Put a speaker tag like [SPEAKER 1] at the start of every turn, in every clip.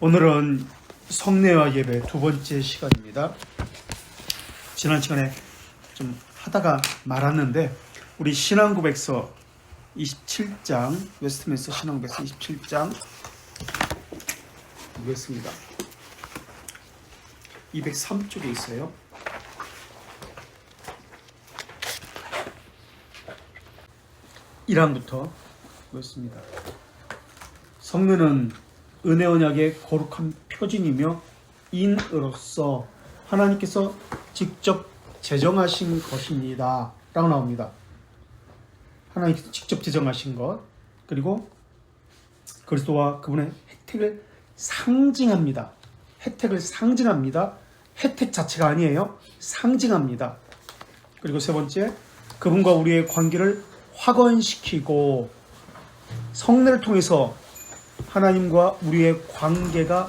[SPEAKER 1] 오늘은 성례와 예배 두 번째 시간입니다. 지난 시간에 좀 하다가 말았는데 우리 신앙고백서 27장 웨스트민스터 신앙고백서 27장 보겠습니다. 203쪽에 있어요. (1항부터) 보겠습니다. 성례는 은혜 언약의 거룩한 표징이며 인으로서 하나님께서 직접 제정하신 것입니다 라고 나옵니다. 하나님께서 직접 제정하신 것, 그리고 그리스도와 그분의 혜택을 상징합니다. 혜택을 상징합니다. 혜택 자체가 아니에요. 상징합니다. 그리고 세 번째, 그분과 우리의 관계를 확언시키고 성례를 통해서 하나님과 우리의 관계가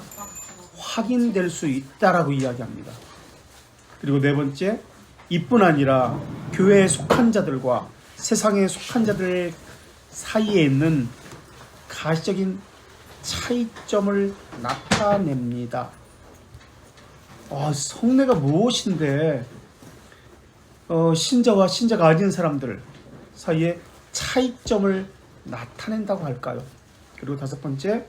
[SPEAKER 1] 확인될 수 있다라고 이야기합니다. 그리고 네 번째, 이뿐 아니라 교회에 속한 자들과 세상에 속한 자들 사이에 있는 가시적인 차이점을 나타냅니다. 성례가 무엇인데 신자와 신자가 아닌 사람들 사이에 차이점을 나타낸다고 할까요? 그리고 다섯 번째,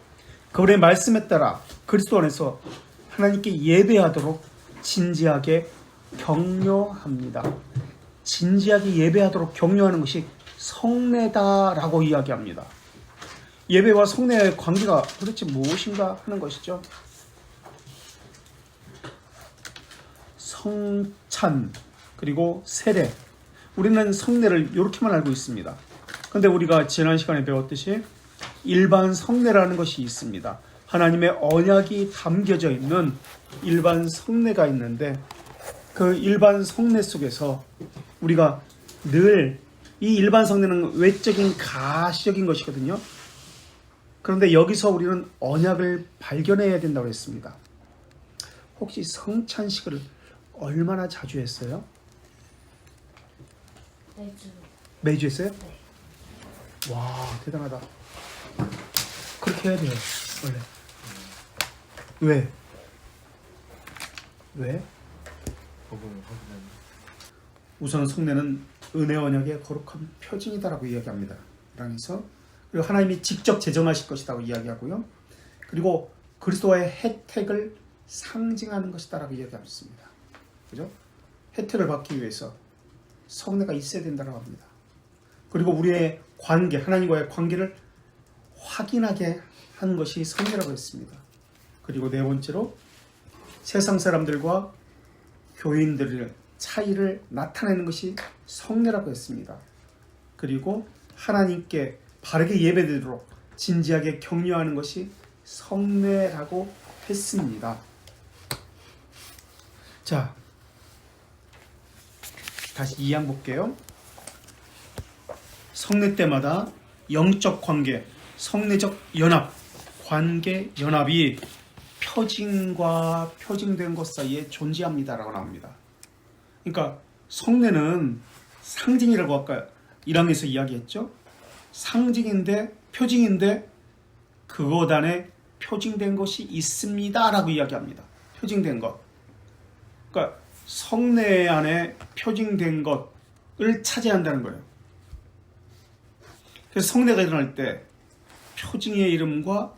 [SPEAKER 1] 그분의 말씀에 따라 그리스도 안에서 하나님께 예배하도록 진지하게 격려합니다. 진지하게 예배하도록 격려하는 것이 성례다라고 이야기합니다. 예배와 성례의 관계가 도대체 무엇인가 하는 것이죠. 성찬 그리고 세례, 우리는 성례를 이렇게만 알고 있습니다. 그런데 우리가 지난 시간에 배웠듯이 일반 성례라는 것이 있습니다. 하나님의 언약이 담겨져 있는 일반 성례가 있는데 그 일반 성례 속에서 우리가 늘 이 일반 성례는 외적인 가시적인 것이거든요. 그런데 여기서 우리는 언약을 발견해야 된다고 했습니다. 혹시 성찬식을 얼마나 자주 했어요? 매주 했어요?
[SPEAKER 2] 네.
[SPEAKER 1] 와, 대단하다. 그렇게 해야 돼요, 원래. 왜? 우선 성례는 은혜 언약의 거룩한 표징이다라고 이야기합니다. 그래서 그리고 하나님이 직접 제정하실 것이라고 이야기하고요. 그리고 그리스도와의 혜택을 상징하는 것이다라고 이야기했습니다. 그죠? 혜택을 받기 위해서 성례가 있어야 된다고 합니다. 그리고 우리의 관계, 하나님과의 관계를 확인하게 하는 것이 성례라고 했습니다. 그리고 네 번째로 세상 사람들과 교인들의 차이를 나타내는 것이 성례라고 했습니다. 그리고 하나님께 바르게 예배드리도록 진지하게 격려하는 것이 성례라고 했습니다. 자, 다시 2항 볼게요. 성례 때마다 영적 관계, 성례적 연합, 관계 연합이 표징과 표징된 것 사이에 존재합니다라고 나옵니다. 그러니까 성례는 상징이라고 아까 1항에서 이야기했죠. 상징인데 표징인데 그것 안에 표징된 것이 있습니다라고 이야기합니다. 표징된 것. 그러니까 성례 안에 표징된 것을 차지한다는 거예요. 그래서 성례가 일어날 때 표징의 이름과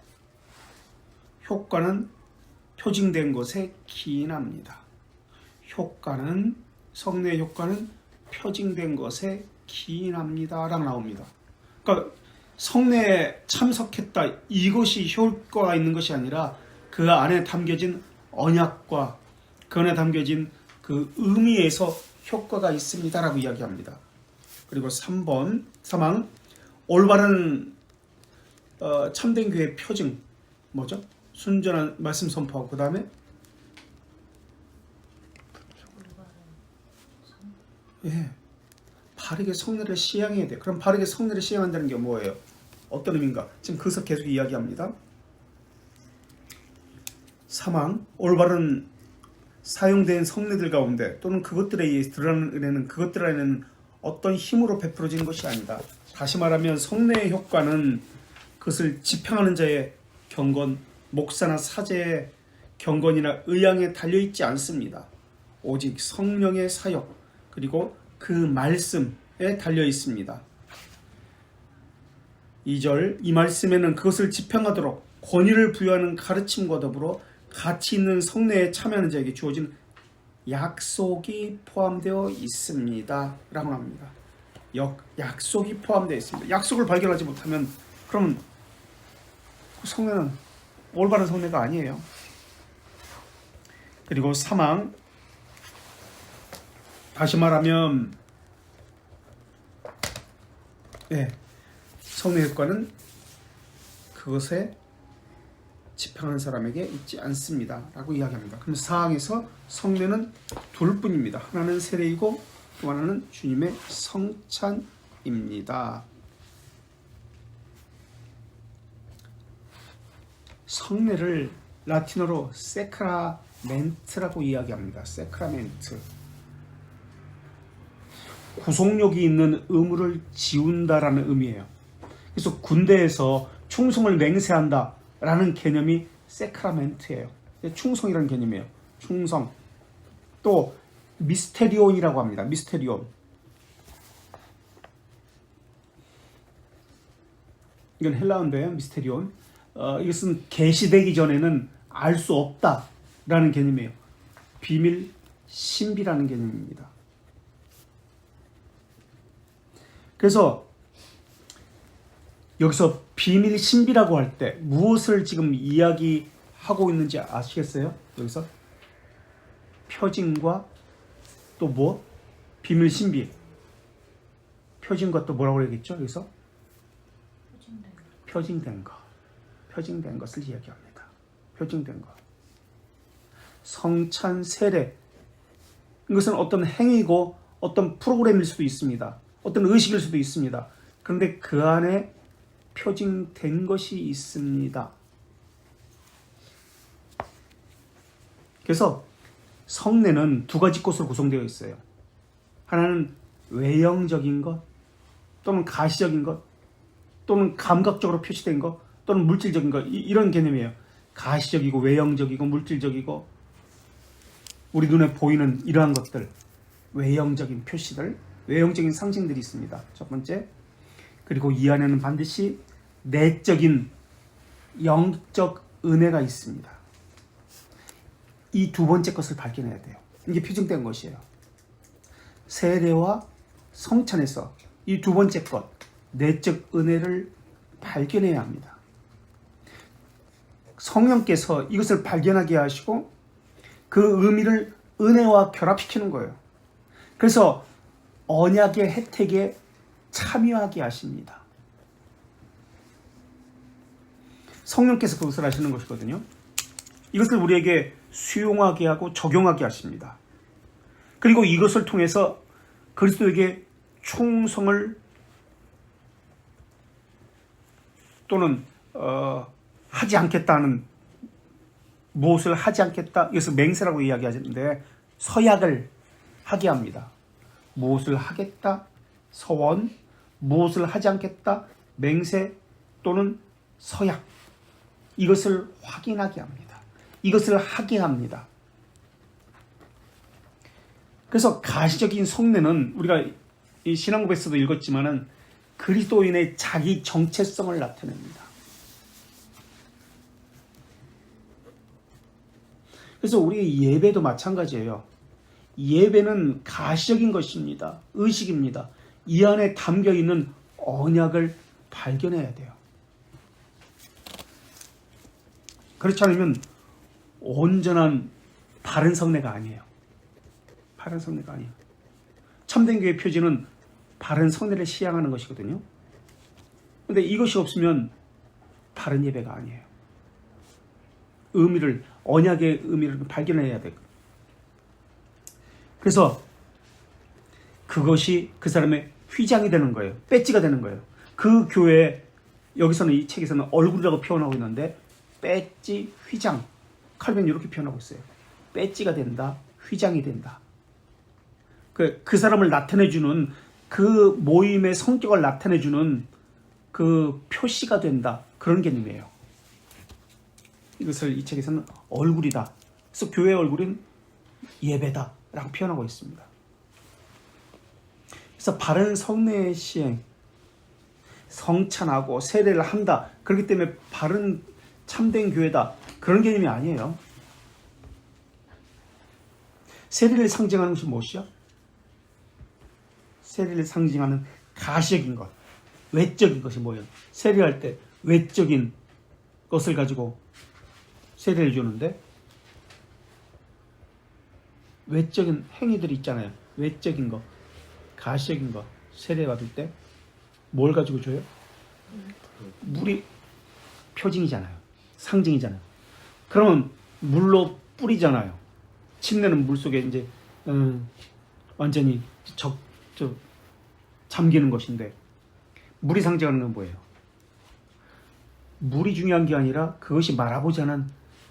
[SPEAKER 1] 효과는 표징된 것에 기인합니다. 성례의 효과는 표징된 것에 기인합니다 라고 나옵니다. 그러니까 성례에 참석했다, 이것이 효과가 있는 것이 아니라 그 안에 담겨진 언약과 그 안에 담겨진 그 의미에서 효과가 있습니다 라고 이야기합니다. 그리고 3번 3항, 올바른 참된 교회의 표징 뭐죠? 순전한 말씀 선포하고 그 다음에 바르게 성례를 시행해야 돼. 그럼 바르게 성례를 시행한다는 게 뭐예요? 어떤 의미인가? 지금 그것을 계속 이야기합니다. 3항, 올바른 사용된 성례들 가운데 또는 그것들에 의해 드러나는 은혜는 그것들 안에는 어떤 힘으로 베풀어지는 것이 아니다. 다시 말하면 성례의 효과는 그것을 집행하는 자의 경건, 목사나 사제의 경건이나 의향에 달려있지 않습니다. 오직 성령의 사역 그리고 그 말씀에 달려있습니다. 2절 이 말씀에는 그것을 지평하도록 권위를 부여하는 가르침과 더불어 가치 있는 성례에 참여하는 자에게 주어진 약속이 포함되어 있습니다 라고 합니다. 약속이 포함되어 있습니다. 약속을 발견하지 못하면 그러면 성례는 올바른 성례가 아니에요. 그리고 사망, 다시 말하면 성례 효과는 그것에 집행하는 사람에게 있지 않습니다 라고 이야기합니다. 그럼 사항에서 성례는 둘 뿐입니다. 하나는 세례이고 또 하나는 주님의 성찬입니다. 성례를 라틴어로 세크라멘트라고 이야기합니다. 세크라멘트. 구속력이 있는 의무를 지운다라는 의미예요. 그래서 군대에서 충성을 맹세한다 라는 개념이 세크라멘트예요. 충성이라는 개념이에요. 충성. 또 미스테리온이라고 합니다. 미스테리온. 이건 헬라어인데요. 미스테리온. 이것은 계시되기 전에는 알 수 없다라는 개념이에요. 비밀 신비라는 개념입니다. 그래서 여기서 비밀 신비라고 할 때 무엇을 지금 이야기하고 있는지 아시겠어요? 여기서 표징과 또 뭐? 비밀 신비. 표징과 또 뭐라고 그러겠죠? 여기서 표징된 것. 표징된 것을 이야기합니다. 표징된 것. 성찬 세례. 이것은 어떤 행위고 어떤 프로그램일 수도 있습니다. 어떤 의식일 수도 있습니다. 그런데 그 안에 표징된 것이 있습니다. 그래서 성례는 두 가지 것으로 구성되어 있어요. 하나는 외형적인 것 또는 가시적인 것 또는 감각적으로 표시된 것 또는 물질적인 것 이런 개념이에요. 가시적이고 외형적이고 물질적이고 우리 눈에 보이는 이러한 것들 외형적인 표시들 외형적인 상징들이 있습니다. 첫 번째. 그리고 이 안에는 반드시 내적인 영적 은혜가 있습니다. 이 두 번째 것을 발견해야 돼요. 이게 표징된 것이에요. 세례와 성찬에서 이 두 번째 것, 내적 은혜를 발견해야 합니다. 성령께서 이것을 발견하게 하시고 그 의미를 은혜와 결합시키는 거예요. 그래서 언약의 혜택에 참여하게 하십니다. 성령께서 그것을 하시는 것이거든요. 이것을 우리에게 수용하게 하고 적용하게 하십니다. 그리고 이것을 통해서 그리스도에게 충성을 또는 하지 않겠다는 무엇을 하지 않겠다 이것을 맹세라고 이야기하는데 서약을 하게 합니다. 무엇을 하겠다 서원, 무엇을 하지 않겠다 맹세 또는 서약 이것을 확인하게 합니다. 이것을 하게 합니다. 그래서 가시적인 성례는 우리가 이 신앙고백에서도 읽었지만은 그리스도인의 자기 정체성을 나타냅니다. 그래서 우리 예배도 마찬가지예요. 예배는 가시적인 것입니다. 의식입니다. 이 안에 담겨 있는 언약을 발견해야 돼요. 그렇지 않으면 온전한 바른 성례가 아니에요. 바른 성례가 아니에요. 참된 교회 표지는 바른 성례를 시향하는 것이거든요. 근데 이것이 없으면 바른 예배가 아니에요. 의미를, 언약의 의미를 발견해야 돼요. 그래서 그것이 그 사람의 휘장이 되는 거예요. 배지가 되는 거예요. 그 교회, 여기서는 이 책에서는 얼굴이라고 표현하고 있는데 배지, 휘장. 칼빈이 이렇게 표현하고 있어요. 배지가 된다, 휘장이 된다. 그 사람을 나타내주는 그 모임의 성격을 나타내주는 그 표시가 된다. 그런 개념이에요. 이것을 이 책에서는 얼굴이다. 그래서 교회의 얼굴은 예배다 라고 표현하고 있습니다. 그래서 바른 성례 시행, 성찬하고 세례를 한다. 그렇기 때문에 바른 참된 교회다. 그런 개념이 아니에요. 세례를 상징하는 것이 무엇이요? 세례를 상징하는 가시적인 것, 외적인 것이 뭐예요? 세례할 때 외적인 것을 가지고 세례를 주는데 외적인 행위들이 있잖아요. 외적인 것, 가시적인 것, 세례 받을 때 뭘 가지고 줘요? 물이 표징이잖아요. 상징이잖아요. 그러면 물로 뿌리잖아요. 침내는 물 속에 이제 완전히 잠기는 것인데 물이 상징하는 건 뭐예요? 물이 중요한 게 아니라 그것이 말하고자 하는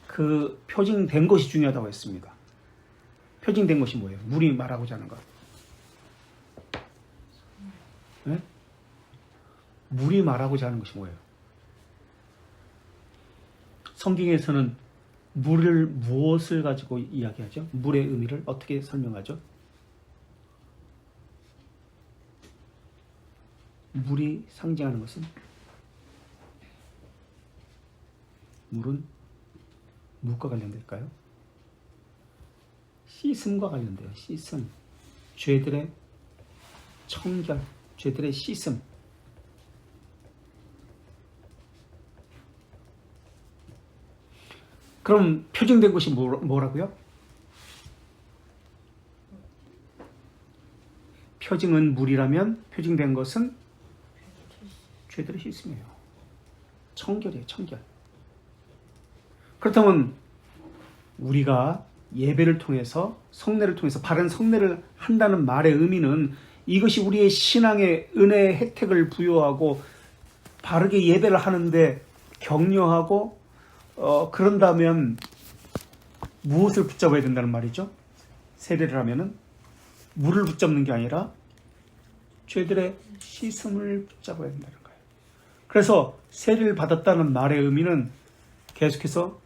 [SPEAKER 1] 그 표징된 것이 중요하다고 했습니다. 표징된 것이 뭐예요? 물이 말하고자 하는 것. 네? 물이 말하고자 하는 것이 뭐예요? 성경에서는 물을 무엇을 가지고 이야기하죠? 물의 의미를 어떻게 설명하죠? 물이 상징하는 것은 물은 무엇과 관련될까요? 씻음과 관련돼요. 씻음. 죄들의 청결, 죄들의 씻음. 그럼 표징된 것이 뭐라고요? 표징은 물이라면 표징된 것은 죄들의 씻음이에요. 청결이에요. 청결. 그렇다면 우리가 예배를 통해서 성례를 통해서 바른 성례를 한다는 말의 의미는 이것이 우리의 신앙의 은혜의 혜택을 부여하고 바르게 예배를 하는데 격려하고 그런다면 무엇을 붙잡아야 된다는 말이죠? 세례를 하면은 물을 붙잡는 게 아니라 죄들의 씻음을 붙잡아야 된다는 거예요. 그래서 세례를 받았다는 말의 의미는 계속해서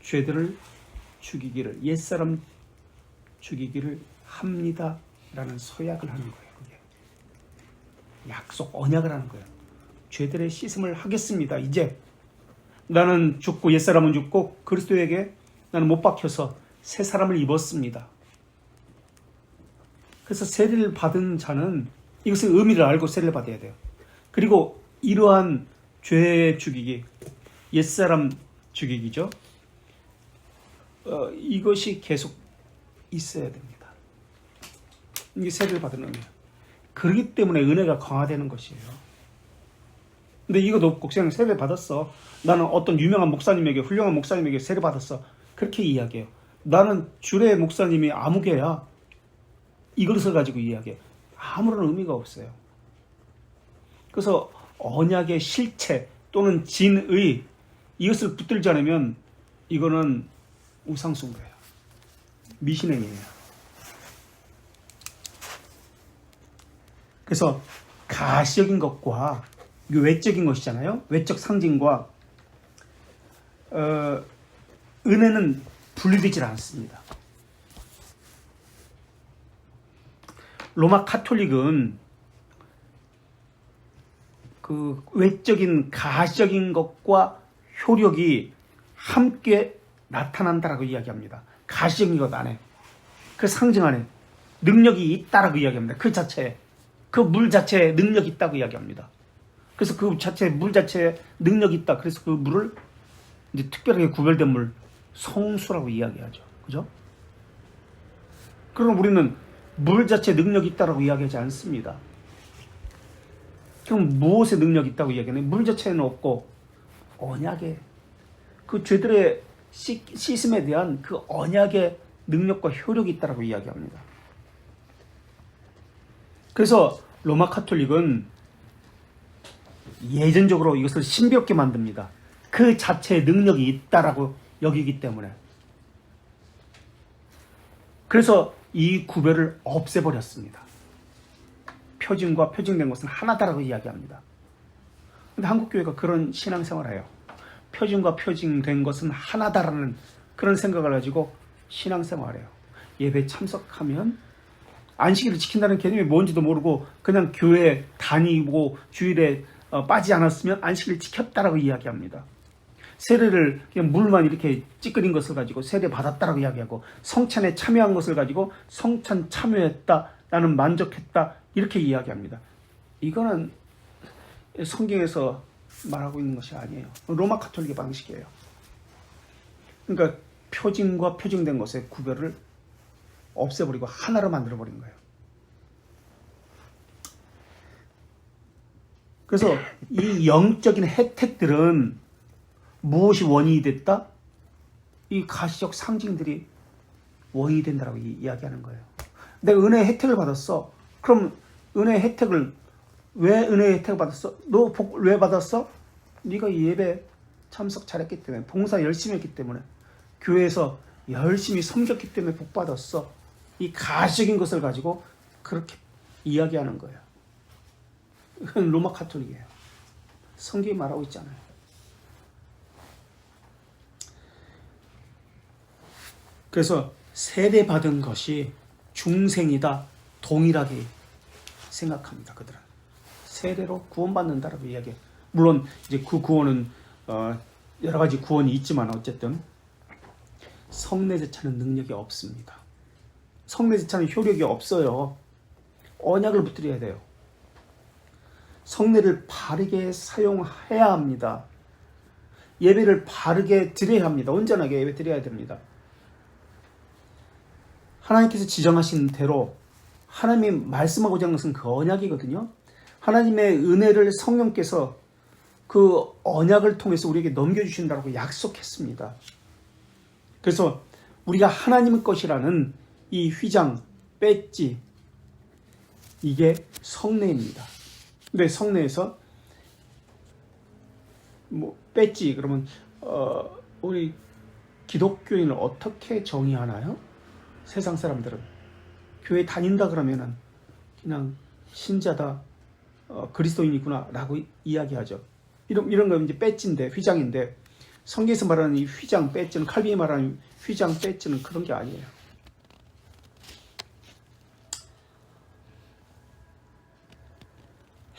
[SPEAKER 1] 죄들을 죽이기를, 옛사람 죽이기를 합니다 라는 서약을 하는 거예요. 그게 약속, 언약을 하는 거예요. 죄들의 씻음을 하겠습니다. 이제 나는 죽고 옛사람은 죽고 그리스도에게 나는 못 박혀서 새 사람을 입었습니다. 그래서 세례를 받은 자는 이것의 의미를 알고 세례를 받아야 돼요. 그리고 이러한 죄 죽이기, 옛사람 죽이기죠. 이것이 계속 있어야 됩니다. 이게 세례를 받은 의미예요. 그렇기 때문에 은혜가 강화되는 것이에요. 근데 이것도 없고 그냥 세례를 받았어. 나는 어떤 유명한 목사님에게, 훌륭한 목사님에게 세례 받았어. 그렇게 이야기해요. 나는 주례 목사님이 아무개야. 이것을 가지고 이야기해요. 아무런 의미가 없어요. 그래서 언약의 실체 또는 진의 이것을 붙들지 않으면 이거는 우상숭배예요. 미신행위예요. 그래서 가시적인 것과 외적인 것이잖아요. 외적 상징과 은혜는 분리되질 않습니다. 로마 카톨릭은 그 외적인 가시적인 것과 효력이 함께 나타난다라고 이야기합니다. 가시적인 것 안에, 그 상징 안에 능력이 있다라고 이야기합니다. 그 자체에, 그 물 자체에 능력이 있다고 이야기합니다. 그래서 그 자체에, 물 자체에 능력이 있다. 그래서 그 물을 이제 특별하게 구별된 물, 성수라고 이야기하죠. 그죠? 그럼 우리는 물 자체에 능력이 있다라고 이야기하지 않습니다. 그럼 무엇에 능력이 있다고 이야기하냐? 물 자체는 없고 언약에, 그 죄들의 씻음에 대한 그 언약의 능력과 효력이 있다라고 이야기합니다. 그래서 로마 카톨릭은 예전적으로 이것을 신비롭게 만듭니다. 그 자체의 능력이 있다라고 여기기 때문에. 그래서 이 구별을 없애버렸습니다. 표징과 표징된 것은 하나다라고 이야기합니다. 근데 한국교회가 그런 신앙생활을 해요. 표준과 표징된 것은 하나다라는 그런 생각을 가지고 신앙생활해요. 예배 참석하면 안식일을 지킨다는 개념이 뭔지도 모르고 그냥 교회 다니고 주일에 빠지지 않았으면 안식일을 지켰다라고 이야기합니다. 세례를 그냥 물만 이렇게 찌끄린 것을 가지고 세례 받았다라고 이야기하고 성찬에 참여한 것을 가지고 성찬 참여했다, 나는 만족했다 이렇게 이야기합니다. 이거는 성경에서 말하고 있는 것이 아니에요. 로마 가톨릭의 방식이에요. 그러니까 표징과 표징된 것의 구별을 없애버리고 하나로 만들어버린 거예요. 그래서 이 영적인 혜택들은 무엇이 원인이 됐다? 이 가시적 상징들이 원인이 된다라고 이야기하는 거예요. 내가 은혜의 혜택을 받았어. 그럼 은혜의 혜택을 왜 은혜의 혜택을 받았어? 너 복 왜 받았어? 네가 예배 참석 잘했기 때문에, 봉사 열심히 했기 때문에, 교회에서 열심히 섬겼기 때문에 복 받았어. 이 가시적인 것을 가지고 그렇게 이야기하는 거예요. 이건 로마 가톨릭이에요. 성경이 말하고 있잖아요. 그래서 세례받은 것이 중생이다 동일하게 생각합니다. 그들은 세례로 구원받는다라고 이야기해요. 물론 이제 그 구원은 여러 가지 구원이 있지만 어쨌든 성례제차는 능력이 없습니다. 성례제차는 효력이 없어요. 언약을 붙들어야 돼요. 성례를 바르게 사용해야 합니다. 예배를 바르게 드려야 합니다. 온전하게 예배 드려야 됩니다. 하나님께서 지정하신 대로 하나님이 말씀하고자 하는 것은 그 언약이거든요. 하나님의 은혜를 성령께서 그 언약을 통해서 우리에게 넘겨주신다고 약속했습니다. 그래서 우리가 하나님의 것이라는 이 휘장, 배지, 이게 성례입니다. 근데 성례에서 배지 그러면 우리 기독교인을 어떻게 정의하나요? 세상 사람들은 교회 다닌다 그러면은 그냥 신자다, 그리스도인이구나 라고 이야기하죠. 이런 거 이제 배지인데, 휘장인데, 성경에서 말하는 이 휘장 배지는, 칼빈이 말하는 휘장 배지는 그런 게 아니에요.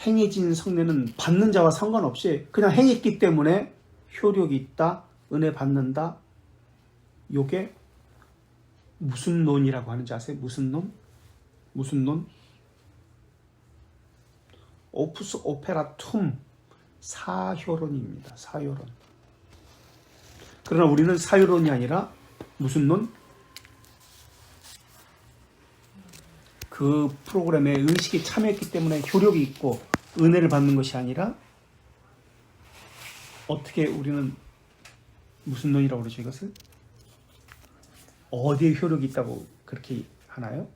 [SPEAKER 1] 행해진 성례는 받는 자와 상관없이 그냥 행했기 때문에 효력이 있다, 은혜 받는다. 요게 무슨 논이라고 하는지 아세요? 무슨 논? 무슨 논? 오프스 오페라툼, 사효론입니다. 사효론. 그러나 우리는 사효론이 아니라 무슨 논? 그 프로그램에 의식이 참여했기 때문에 효력이 있고 은혜를 받는 것이 아니라 어떻게 우리는 무슨 논이라고 그러죠 이것을? 어디에 효력이 있다고 그렇게 하나요?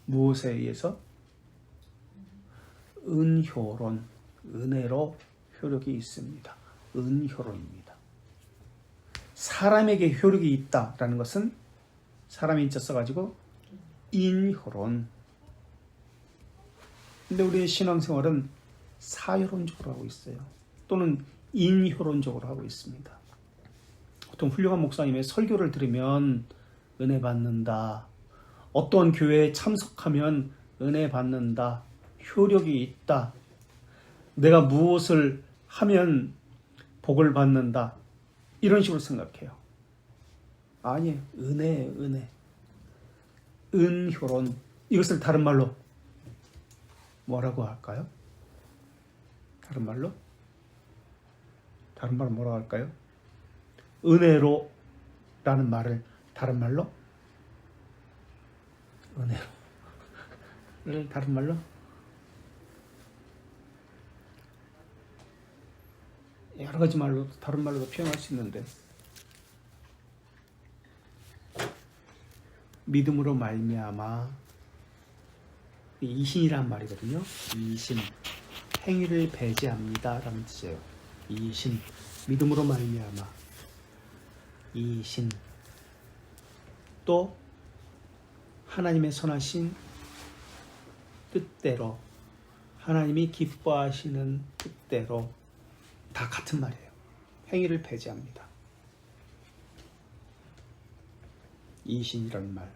[SPEAKER 1] 무엇에 의해서? 은효론, 은혜로 효력이 있습니다. 은효론입니다. 사람에게 효력이 있다라는 것은 사람이 인자 써가지고 인효론. 근데 우리의 신앙생활은 사효론적으로 하고 있어요. 또는 인효론적으로 하고 있습니다. 보통 훌륭한 목사님의 설교를 들으면 은혜 받는다. 어떤 교회에 참석하면 은혜 받는다. 효력이 있다. 내가 무엇을 하면 복을 받는다. 이런 식으로 생각해요. 아니에요. 은혜예요. 은혜. 은효론. 이것을 다른 말로 뭐라고 할까요? 다른 말로? 다른 말로 뭐라고 할까요? 은혜로 라는 말을 다른 말로? 은혜로. 다른 말로? 여러 가지 말로, 다른 말로도 표현할 수 있는데, 믿음으로 말미암아, 이신이란 말이거든요. 이신, 행위를 배제합니다 라는 뜻이에요. 이신, 믿음으로 말미암아, 이신. 또 하나님의 선하신 뜻대로, 하나님이 기뻐하시는 뜻대로, 다 같은 말이에요. 행위를 배제합니다. 이신이라는 말,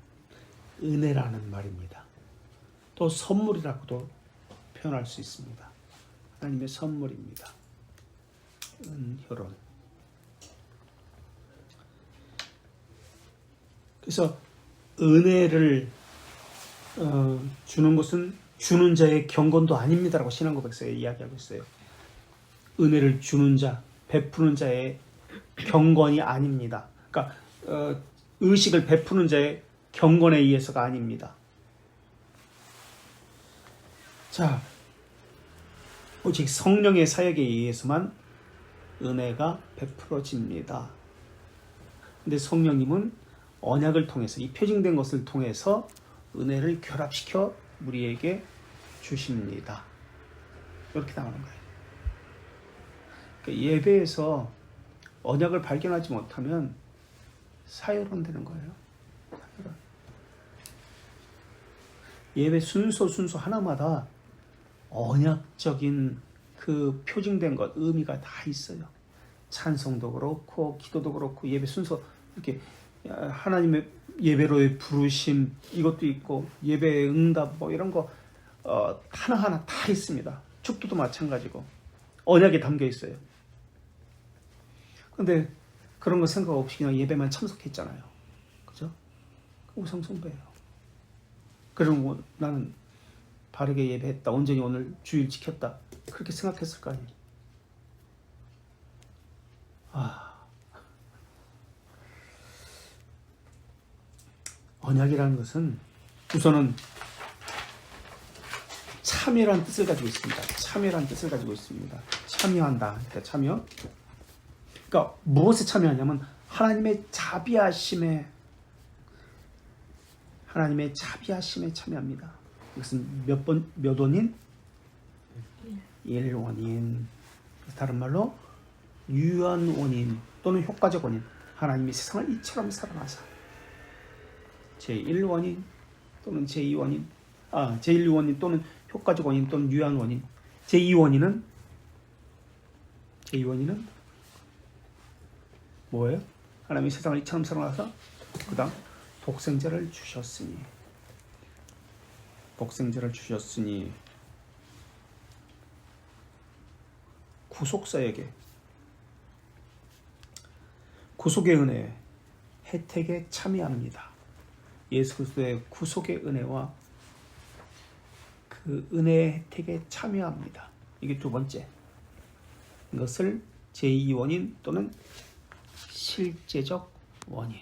[SPEAKER 1] 은혜라는 말입니다. 또 선물이라고도 표현할 수 있습니다. 하나님의 선물입니다. 은효론. 그래서 은혜를 주는 것은 주는 자의 경건도 아닙니다라고 신앙고백서에 이야기하고 있어요. 은혜를 주는 자, 베푸는 자의 경건이 아닙니다. 그러니까 의식을 베푸는 자의 경건에 의해서가 아닙니다. 자, 오직 성령의 사역에 의해서만 은혜가 베풀어집니다. 근데 성령님은 언약을 통해서, 이 표징된 것을 통해서 은혜를 결합시켜 우리에게 주십니다. 이렇게 나오는 거예요. 그러니까 예배에서 언약을 발견하지 못하면 사유론 되는 거예요. 사유론. 예배 순서 하나마다 언약적인 그 표징된 것, 의미가 다 있어요. 찬송도 그렇고 기도도 그렇고 예배 순서, 이렇게 하나님의 예배로의 부르심 이것도 있고 예배의 응답 뭐 이런 거 하나하나 다 있습니다. 축도도 마찬가지고 언약에 담겨 있어요. 근데 그런 거 생각 없이 그냥 예배만 참석했잖아요. 그죠? 우상숭배예요. 그리고 나는 바르게 예배했다, 온전히 오늘 주일 지켰다, 그렇게 생각했을 거 아니에요. 언약이라는 것은 우선은 참여라는 뜻을 가지고 있습니다. 참여라는 뜻을 가지고 있습니다. 참여한다. 그러니까 참여. 그러니까 무엇에 참여하냐면 하나님의 자비하심에 참여합니다. 이것은 몇 원인? 1원인. 다른 말로 유한 원인 또는 효과적 원인. 하나님이 세상을 이처럼 사랑하사. 제1원인 또는 제2원인, 제1원인 또는 효과적 원인 또는 유한 원인. 제2원인은 뭐예요? 하나님이 세상을 이처럼 사랑하사 그 다음 독생자를 주셨으니 구속사에게 구속의 은혜, 혜택에 참여합니다. 예수 그리스도의 구속의 은혜와 그 은혜의 혜택에 참여합니다. 이게 두 번째. 이것을 제2원인 또는 실제적 원인.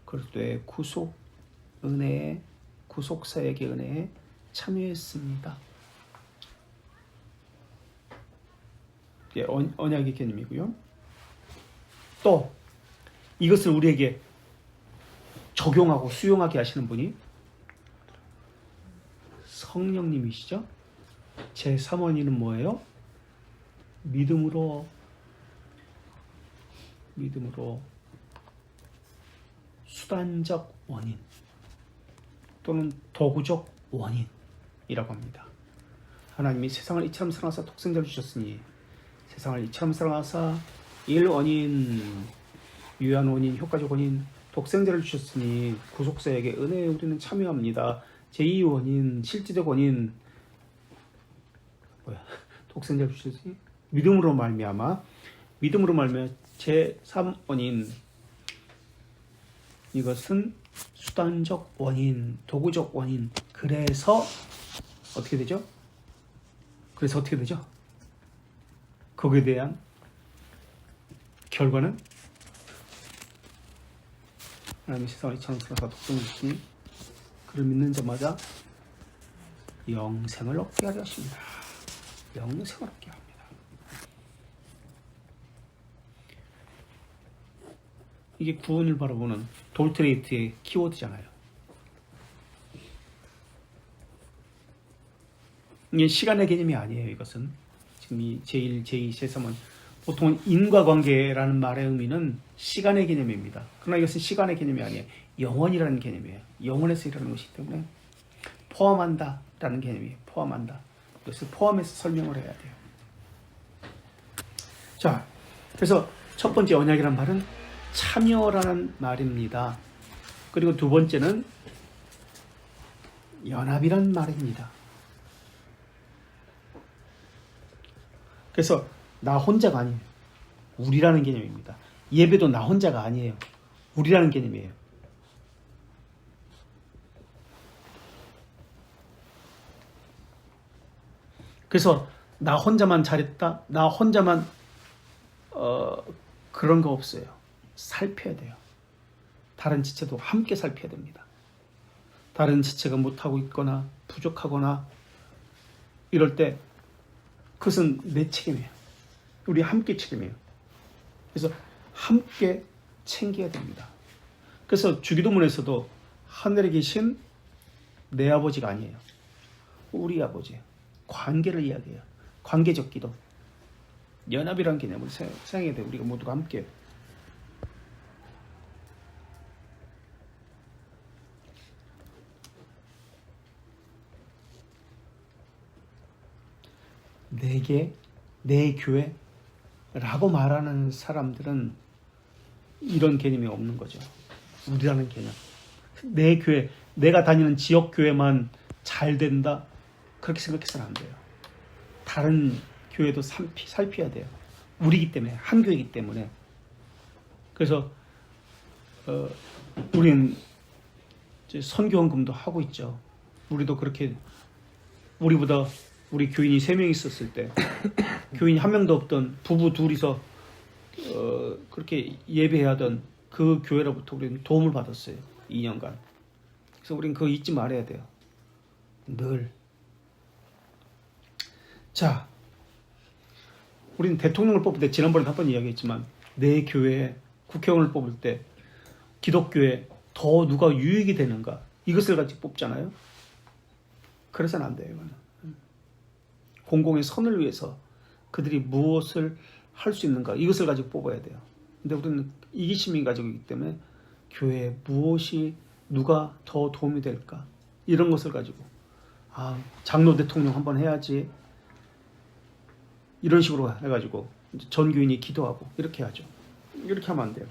[SPEAKER 1] 그리스도의 구속 은혜에, 구속사역의 은혜에 참여했습니다. 이게 언약의 개념이고요. 또 이것을 우리에게 적용하고 수용하게 하시는 분이 성령님이시죠. 제3원인은 뭐예요? 믿음으로 수단적 원인 또는 도구적 원인이라고 합니다. 하나님이 세상을 이처럼 사랑하사 독생자를 주셨으니 세상을 이처럼 사랑하사 1원인, 유한 원인, 효과적 원인, 독생자를 주셨으니 구속사에게 은혜에 우리는 참여합니다. 제2원인, 실제적 원인, 독생자를 주셨으니 믿음으로 말미암아 제3원인, 이것은 수단적 원인, 도구적 원인. 그래서 어떻게 되죠? 거기에 대한 결과는 하나님이 세상을 이처럼 사랑하사 독생자를 주시니 그를 믿는 자마다 영생을 얻게 하려 하십니다. 영생을 얻게 합니다. 이게 구원을 바라보는 돌트레이트의 키워드잖아요. 이게 시간의 개념이 아니에요. 이것은 지금 이 제1, 제2, 제3은 보통은 인과관계라는 말의 의미는 시간의 개념입니다. 그러나 이것은 시간의 개념이 아니에요. 영원이라는 개념이에요. 영원에서 일하는 것이기 때문에 포함한다라는 개념이에요. 포함한다. 이것을 포함해서 설명을 해야 돼요. 자, 그래서 첫 번째 언약이란 말은 참여라는 말입니다. 그리고 두 번째는 연합이란 말입니다. 그래서 나 혼자가 아니에요. 우리라는 개념입니다. 예배도 나 혼자가 아니에요. 우리라는 개념이에요. 그래서 나 혼자만 잘했다, 나 혼자만 그런 거 없어요. 살펴야 돼요. 다른 지체도 함께 살펴야 됩니다. 다른 지체가 못하고 있거나 부족하거나 이럴 때 그것은 내 책임이에요. 우리 함께 책임이에요. 그래서 함께 챙겨야 됩니다. 그래서 주기도문에서도 하늘에 계신 내 아버지가 아니에요. 우리 아버지예요. 관계를 이야기해요. 관계적 기도. 연합이라는 개념을 생각해야 돼요. 우리가 모두가 함께. 내게, 내 교회라고 말하는 사람들은 이런 개념이 없는 거죠. 우리라는 개념. 내 교회, 내가 다니는 지역 교회만 잘 된다. 그렇게 생각해서는 안 돼요. 다른 교회도 살펴야 돼요. 우리이기 때문에, 한 교회이기 때문에. 그래서 우리는 이제 선교헌금도 하고 있죠. 우리도 그렇게 우리보다 우리 교인이 3명 있었을 때 교인이 1명도 없던 부부 둘이서 그렇게 예배하던 그 교회로부터 우리는 도움을 받았어요. 2년간. 그래서 우리는 그거 잊지 말아야 돼요. 늘. 자, 우리는 대통령을 뽑을 때 지난번에 한 번 이야기했지만 내 교회에 국회의원을 뽑을 때 기독교에 더 누가 유익이 되는가 이것을 가지고 뽑잖아요. 그래서는 안 돼요. 이거는. 공공의 선을 위해서 그들이 무엇을 할 수 있는가 이것을 가지고 뽑아야 돼요. 근데 우리는 이기심이 가지고 있기 때문에 교회에 무엇이 누가 더 도움이 될까 이런 것을 가지고 장로 대통령 한번 해야지 이런 식으로 해가지고 전 교인이 기도하고 이렇게 하죠. 이렇게 하면 안 돼요.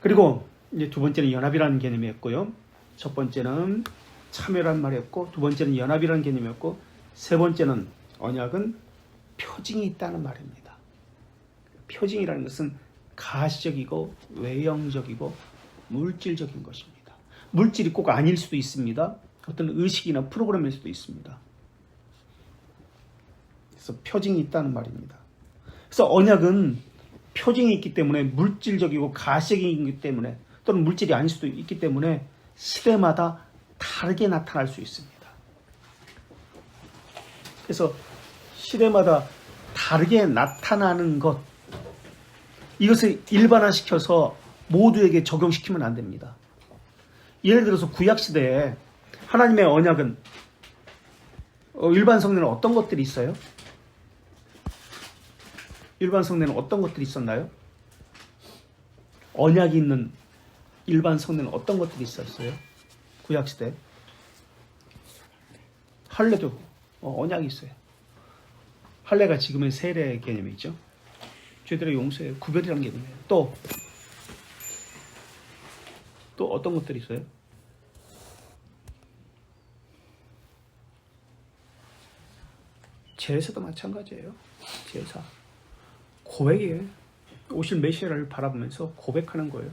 [SPEAKER 1] 그리고 이제 두 번째는 연합이라는 개념이었고요. 첫 번째는 참여라는 말이었고 두 번째는 연합이라는 개념이었고 세 번째는 언약은 표징이 있다는 말입니다. 표징이라는 것은 가시적이고 외형적이고 물질적인 것입니다. 물질이 꼭 아닐 수도 있습니다. 어떤 의식이나 프로그램일 수도 있습니다. 그래서 표징이 있다는 말입니다. 그래서 언약은 표징이 있기 때문에 물질적이고 가시적이기 때문에 또는 물질이 아닐 수도 있기 때문에 시대마다 다르게 나타날 수 있습니다. 그래서 시대마다 다르게 나타나는 것 이것을 일반화시켜서 모두에게 적용시키면 안 됩니다. 예를 들어서 구약시대에 하나님의 언약은 일반 성례는 어떤 것들이 있어요? 일반 성례는 어떤 것들이 있었나요? 언약이 있는 일반 성례는 어떤 것들이 있었어요? 구약시대 할례도 언약이 있어요. 할례가 지금의 세례 개념이죠. 죄들의 용서에 구별이라는 개념이에요. 또 어떤 것들이 있어요? 제사도 마찬가지예요. 제사. 고백이에요. 오실 메시아를 바라보면서 고백하는 거예요.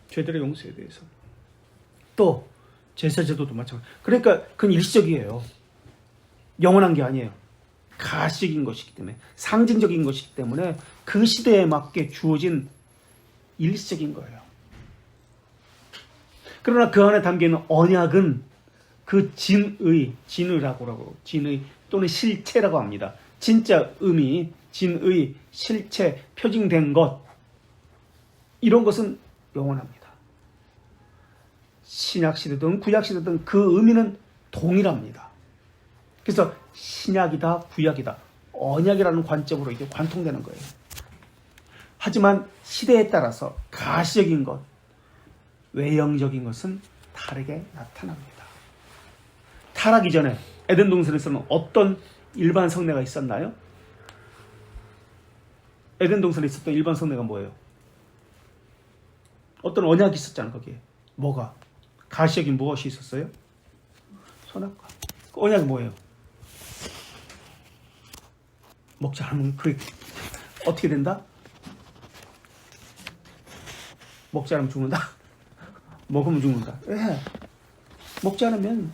[SPEAKER 1] 죄들의 용서에 대해서. 또 제사제도도 마찬가지. 그러니까 그건 일시적이에요. 영원한 게 아니에요. 가시적인 것이기 때문에 상징적인 것이기 때문에 그 시대에 맞게 주어진 일시적인 거예요. 그러나 그 안에 담겨있는 언약은 그 진의라고 진의 또는 실체라고 합니다. 진짜 의미, 진의, 실체, 표징된 것 이런 것은 영원합니다. 신약시대든 구약시대든 그 의미는 동일합니다. 그래서 신약이다, 구약이다, 언약이라는 관점으로 이게 관통되는 거예요. 하지만 시대에 따라서 가시적인 것, 외형적인 것은 다르게 나타납니다. 타락 이전에 에덴 동산에서는 어떤 일반 성례가 있었나요? 에덴 동산에 있었던 일반 성례가 뭐예요? 어떤 언약이 있었잖아. 거기에 뭐가? 가시적인 무엇이 있었어요? 선악과. 그 언약이 뭐예요? 먹지 않으면 그게 어떻게 된다? 먹지 않으면 죽는다? 먹으면 죽는다. 왜? 먹지 않으면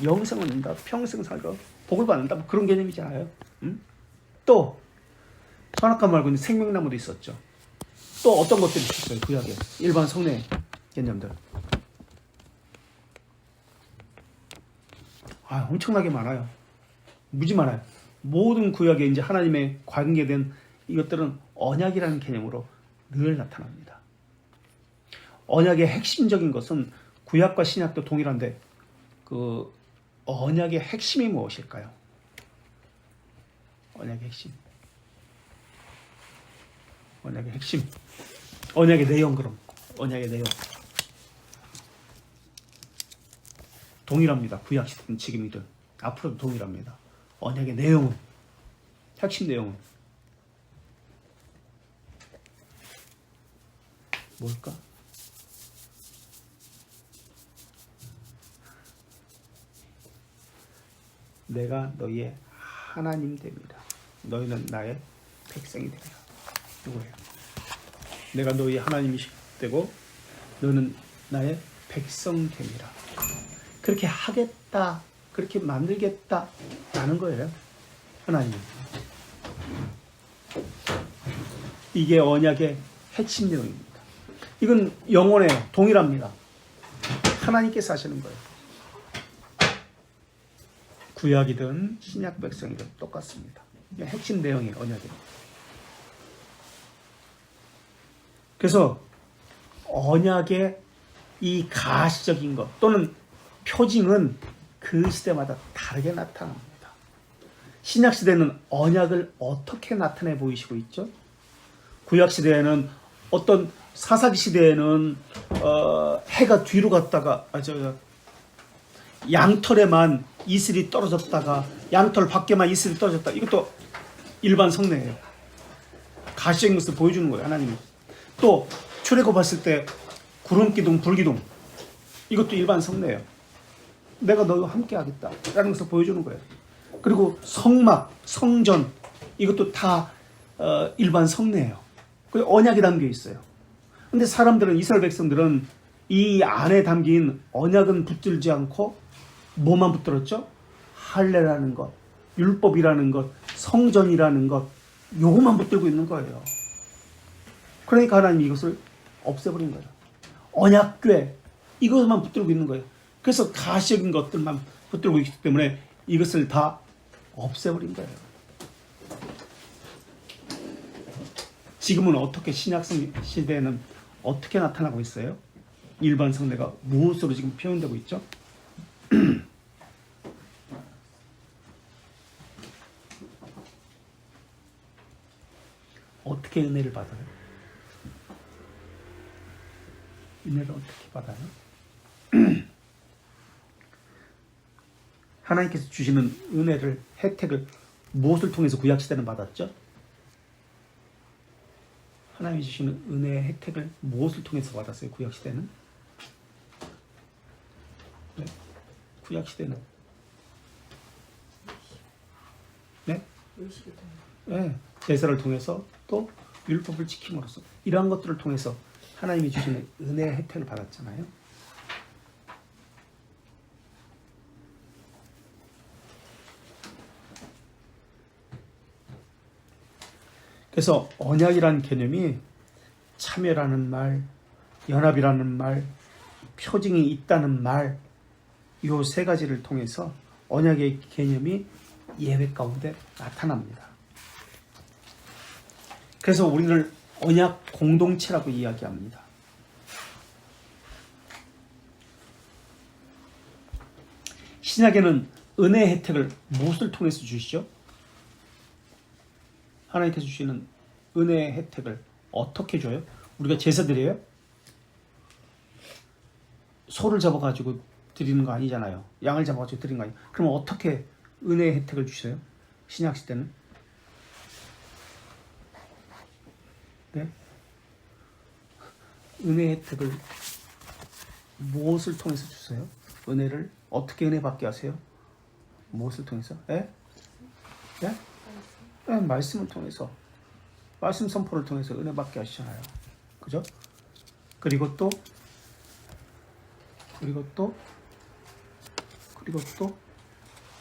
[SPEAKER 1] 영생을 얻는다. 평생 살다. 복을 받는다. 뭐 그런 개념이잖아요. 응? 또 선악과 말고는 생명나무도 있었죠. 또 어떤 것들이 있었어요? 구약에. 일반 성례 개념들. 엄청나게 많아요. 무지 많아요. 모든 구약에 이제 하나님의 관계된 이것들은 언약이라는 개념으로 늘 나타납니다. 언약의 핵심적인 것은 구약과 신약도 동일한데 그 언약의 핵심이 무엇일까요? 언약의 핵심. 언약의 핵심. 언약의 내용 그럼. 언약의 내용. 동일합니다. 구약 시대든 지금이든 앞으로도 동일합니다. 언약의 내용은 핵심 내용은 뭘까? 내가 너희의 하나님 됩니다. 너희는 나의 백성이 됩니다. 누구예요? 내가 너희의 하나님이 되고 너는 나의 백성 됩니다. 그렇게 하겠다, 그렇게 만들겠다 라는 거예요. 하나님은. 이게 언약의 핵심 내용입니다. 이건 영혼에 동일합니다. 하나님께서 하시는 거예요. 구약이든 신약 백성이든 똑같습니다. 이게 핵심 내용이 언약입니다. 그래서 언약의 이 가시적인 것 또는 표징은 그 시대마다 다르게 나타납니다. 신약 시대는 언약을 어떻게 나타내 보이시고 있죠? 구약 시대에는 어떤 사사기 시대에는 해가 뒤로 갔다가 양털에만 이슬이 떨어졌다가 양털 밖에만 이슬이 떨어졌다. 이것도 일반 성례예요. 가시적인 것을 보여주는 거예요. 하나님이. 또 출애굽했을 때 구름 기둥, 불 기둥 이것도 일반 성례예요. 내가 너희와 함께 하겠다라는 것을 보여주는 거예요. 그리고 성막, 성전 이것도 다 일반 성례예요. 그리고 언약이 담겨 있어요. 근데 사람들은 이스라엘 백성들은 이 안에 담긴 언약은 붙들지 않고 뭐만 붙들었죠? 할례라는 것, 율법이라는 것, 성전이라는 것 요것만 붙들고 있는 거예요. 그러니까 하나님이 이것을 없애버린 거예요. 언약궤 이것만 붙들고 있는 거예요. 그래서 가시적인 것들만 붙들고 있기 때문에 이것을 다 없애버린 거예요. 지금은 어떻게 신약성 시대에는 어떻게 나타나고 있어요? 일반 성례가 무엇으로 지금 표현되고 있죠? 어떻게 은혜를 받아요? 은혜를 어떻게 받아요? 하나님께서 주시는 은혜를, 혜택을 무엇을 통해서 구약시대는 받았죠? 하나님이 주시는 은혜의 혜택을 무엇을 통해서 받았어요? 구약시대는? 네? 구약시대는? 네? 네. 제사를 통해서 또 율법을 지킴으로써 이러한 것들을 통해서 하나님이 주시는 은혜의 혜택을 받았잖아요. 그래서 언약이라는 개념이 참여라는 말, 연합이라는 말, 표징이 있다는 말, 이 세 가지를 통해서 언약의 개념이 예배 가운데 나타납니다. 그래서 우리를 언약 공동체라고 이야기합니다. 신약에는 은혜의 혜택을 무엇을 통해서 주시죠? 하나님께서 주시는 은혜의 혜택을 어떻게 줘요? 우리가 제사 드려요? 소를 잡아가지고 드리는 거 아니잖아요. 양을 잡아가지고 드리는 거 아니에요. 그럼 어떻게 은혜의 혜택을 주셔요? 신약시대는? 은혜 혜택을 무엇을 통해서 주세요? 은혜를 어떻게 은혜 받게 하세요? 무엇을 통해서? 예? 예? 예, 말씀을 통해서, 말씀 선포를 통해서 은혜 받게 하시잖아요. 그죠? 그리고 또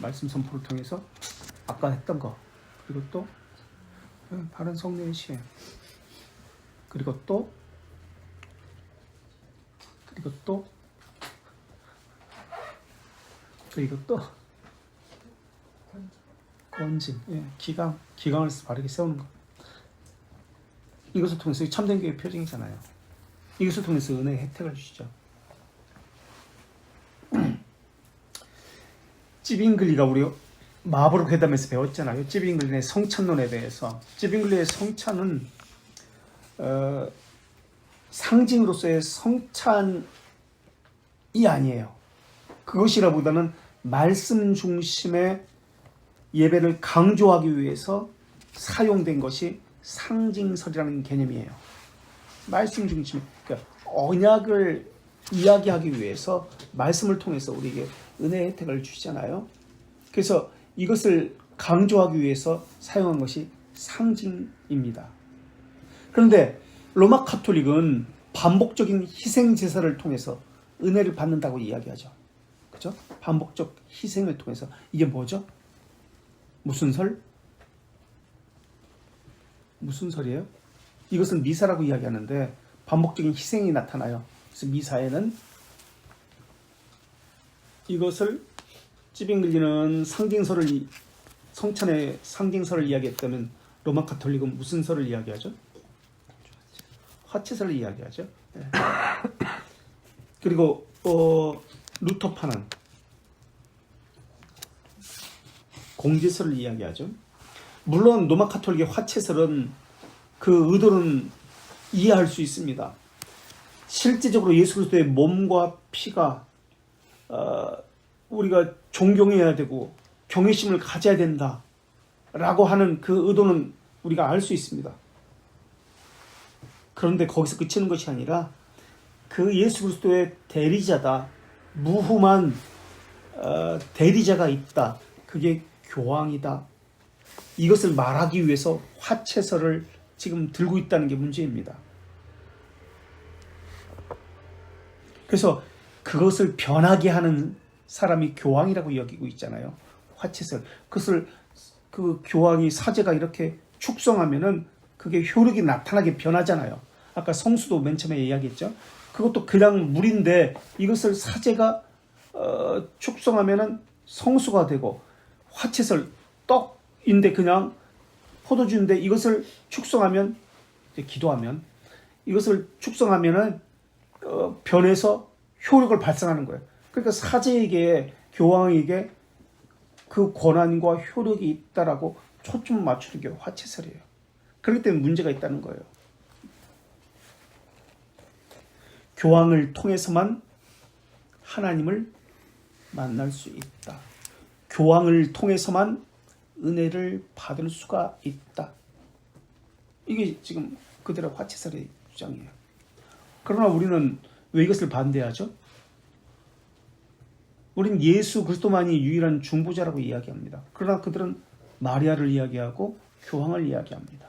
[SPEAKER 1] 말씀 선포를 통해서 아까 했던 거, 그리고 또 바른 성령의 시행, 그리고 또 건진, 예, 기강을 바르게 세우는 것. 이것을 통해서 참된 교회의 표징이잖아요. 이것을 통해서 은혜의 혜택을 주시죠. 찌빙글리가 우리 마하보로 회담에서 배웠잖아요. 찌빙글리의 성찬론에 대해서. 찌빙글리의 성찬은 상징으로서의 성찬이 아니에요. 그것이라보다는 말씀 중심의 예배를 강조하기 위해서 사용된 것이 상징설이라는 개념이에요. 말씀 중심, 그러니까 언약을 이야기하기 위해서 말씀을 통해서 우리에게 은혜의 혜택을 주시잖아요. 그래서 이것을 강조하기 위해서 사용한 것이 상징입니다. 그런데 로마 가톨릭은 반복적인 희생 제사를 통해서 은혜를 받는다고 이야기하죠. 그죠? 반복적 희생을 통해서. 이게 뭐죠? 무슨 설? 무슨 설이에요? 이것은 미사라고 이야기하는데 반복적인 희생이 나타나요. 그래서 미사에는 이것을 찌빙글리는 상징설을, 성찬의 상징설을 이야기했다면 로마 가톨릭은 무슨 설을 이야기하죠? 화채설을 이야기하죠. 네. 그리고 루터파는 공제설을 이야기하죠. 물론 로마 가톨릭의 화채설은 그 의도는 이해할 수 있습니다. 실제적으로 예수 그리스도의 몸과 피가 우리가 존경해야 되고 경외심을 가져야 된다라고 하는 그 의도는 우리가 알 수 있습니다. 그런데 거기서 그치는 것이 아니라 그 예수 그리스도의 대리자다, 무흠한 대리자가 있다, 그게 교황이다, 이것을 말하기 위해서 화채설을 지금 들고 있다는 게 문제입니다. 그래서 그것을 변하게 하는 사람이 교황이라고 여기고 있잖아요. 화채설. 그것을 그 교황이 사제가 이렇게 축성하면은 그게 효력이 나타나게 변하잖아요. 아까 성수도 맨 처음에 이야기했죠. 그것도 그냥 물인데 이것을 사제가 축성하면은 성수가 되고, 화채설 떡인데 그냥 포도주인데 이것을 축성하면, 기도하면 이것을 축성하면은 변해서 효력을 발생하는 거예요. 그러니까 사제에게, 교황에게 그 권한과 효력이 있다라고 초점을 맞추는 게 화채설이에요. 그렇기 때문에 문제가 있다는 거예요. 교황을 통해서만 하나님을 만날 수 있다. 교황을 통해서만 은혜를 받을 수가 있다. 이게 지금 그들의 화채설의 주장이에요. 그러나 우리는 왜 이것을 반대하죠? 우린 예수 그리스도만이 유일한 중보자라고 이야기합니다. 그러나 그들은 마리아를 이야기하고 교황을 이야기합니다.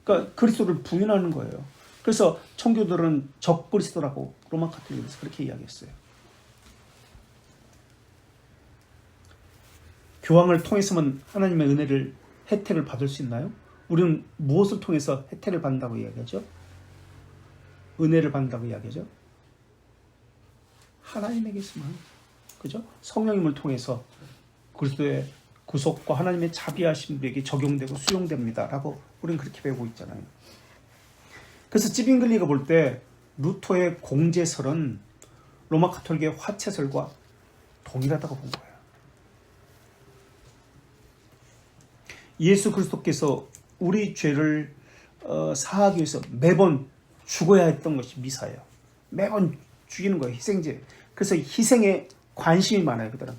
[SPEAKER 1] 그러니까 그리스도를 부인하는 거예요. 그래서 청교도들은 적그리스도라고 로마 가톨릭에서 그렇게 이야기했어요. 교황을 통해서만 하나님의 은혜를, 혜택을 받을 수 있나요? 우리는 무엇을 통해서 혜택을 받는다고 이야기하죠? 은혜를 받는다고 이야기하죠? 하나님에게서만. 그죠? 성령님을 통해서 그리스도의 구속과 하나님의 자비하신 분에게 적용되고 수용됩니다 라고 우리는 그렇게 배우고 있잖아요. 그래서 찌빙글리가 볼 때 루터의 공제설은 로마 가톨릭의 화채설과 동일하다고 본 거예요. 예수 그리스도께서 우리 죄를 사하기 위해서 매번 죽어야 했던 것이 미사예요. 매번 죽이는 거예요. 희생제. 그래서 희생에 관심이 많아요, 그들은.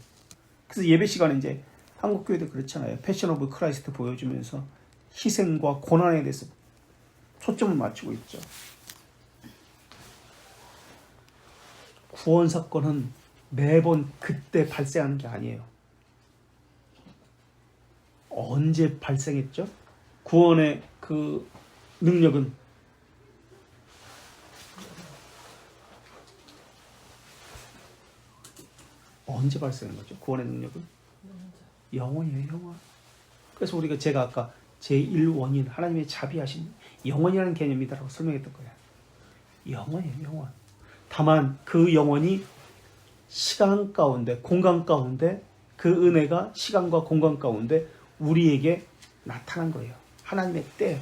[SPEAKER 1] 그래서 예배 시간에 이제 한국 교회도 그렇잖아요. 패션 오브 크라이스트 보여주면서 희생과 고난에 대해서 초점을 맞추고 있죠. 구원 사건은 매번 그때 발생하는 게 아니에요. 언제 발생했죠? 구원의 그 능력은 언제 발생한 거죠? 구원의 능력은 영원이에요, 영원. 그래서 우리가 제가 아까 제1원인 하나님의 자비하신 영원이라는 개념이다라고 설명했던 거예요. 영원이에요, 영원. 다만 그 영원이 시간 가운데, 공간 가운데 그 은혜가 시간과 공간 가운데 우리에게 나타난 거예요. 하나님의 때.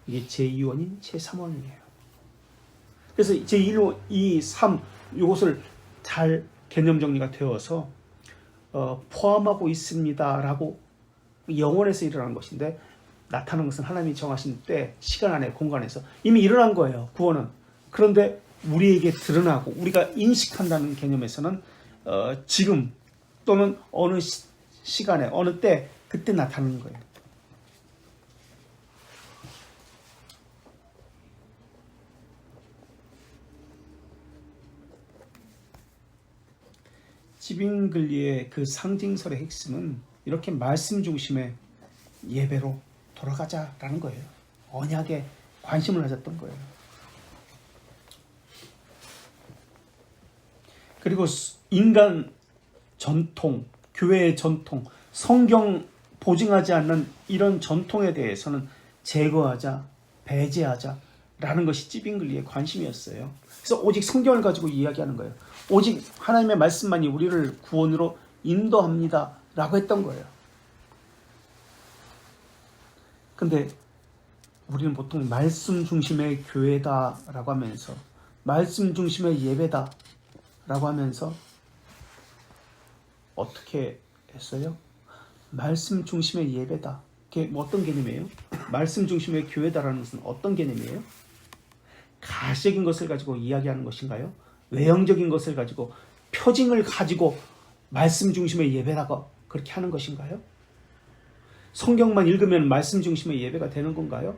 [SPEAKER 1] 이게 제2원인, 제3원이에요. 그래서 제1원, 2, 3 이것을 잘 개념 정리가 되어서 포함하고 있습니다라고 영원에서 일어난 것인데 나타나는 것은 하나님이 정하신 때, 시간 안에, 공간에서 이미 일어난 거예요. 구원은. 그런데 우리에게 드러나고 우리가 인식한다는 개념에서는 지금 또는 어느 시간에, 어느 때, 그때 나타나는 거예요. 지빙글리의 그 상징설의 핵심은 이렇게 말씀 중심의 예배로 돌아가자라는 거예요. 언약에 관심을 가졌던 거예요. 그리고 인간 전통, 교회의 전통, 성경 보증하지 않는 이런 전통에 대해서는 제거하자, 배제하자라는 것이 지빙글리의 관심이었어요. 그래서 오직 성경을 가지고 이야기하는 거예요. 오직 하나님의 말씀만이 우리를 구원으로 인도합니다 라고 했던 거예요. 근데 우리는 보통 말씀 중심의 교회다 라고 하면서, 말씀 중심의 예배다 라고 하면서 어떻게 했어요? 말씀 중심의 예배다. 그게 어떤 개념이에요? 말씀 중심의 교회다라는 것은 어떤 개념이에요? 가시적인 것을 가지고 이야기하는 것인가요? 외형적인 것을 가지고, 표징을 가지고 말씀 중심의 예배라고 그렇게 하는 것인가요? 성경만 읽으면 말씀 중심의 예배가 되는 건가요?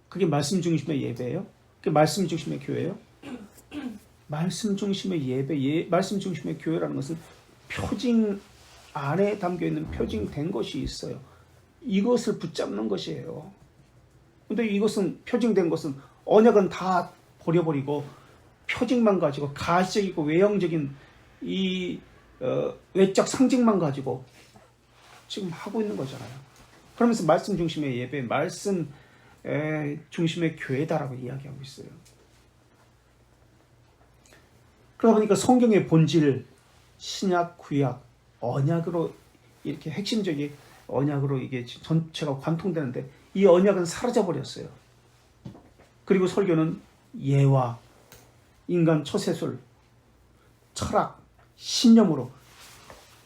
[SPEAKER 1] 그게 말씀 중심의 예배예요? 그게 말씀 중심의 교회예요? 말씀 중심의 예배, 말씀 중심의 교회라는 것은 표징 안에 담겨있는 표징된 것이 있어요. 이것을 붙잡는 것이에요. 근데 이것은, 표징된 것은, 언약은 다 버려버리고 표징만 가지고 가시적이고 외형적인 이 외적 상징만 가지고 지금 하고 있는 거잖아요. 그러면서 말씀 중심의 예배, 말씀 중심의 교회다라고 이야기하고 있어요. 그러다 보니까 성경의 본질, 신약, 구약, 언약으로 이렇게 핵심적인 언약으로 이게 전체가 관통되는데 이 언약은 사라져 버렸어요. 그리고 설교는 예화, 인간 처세술, 철학, 신념으로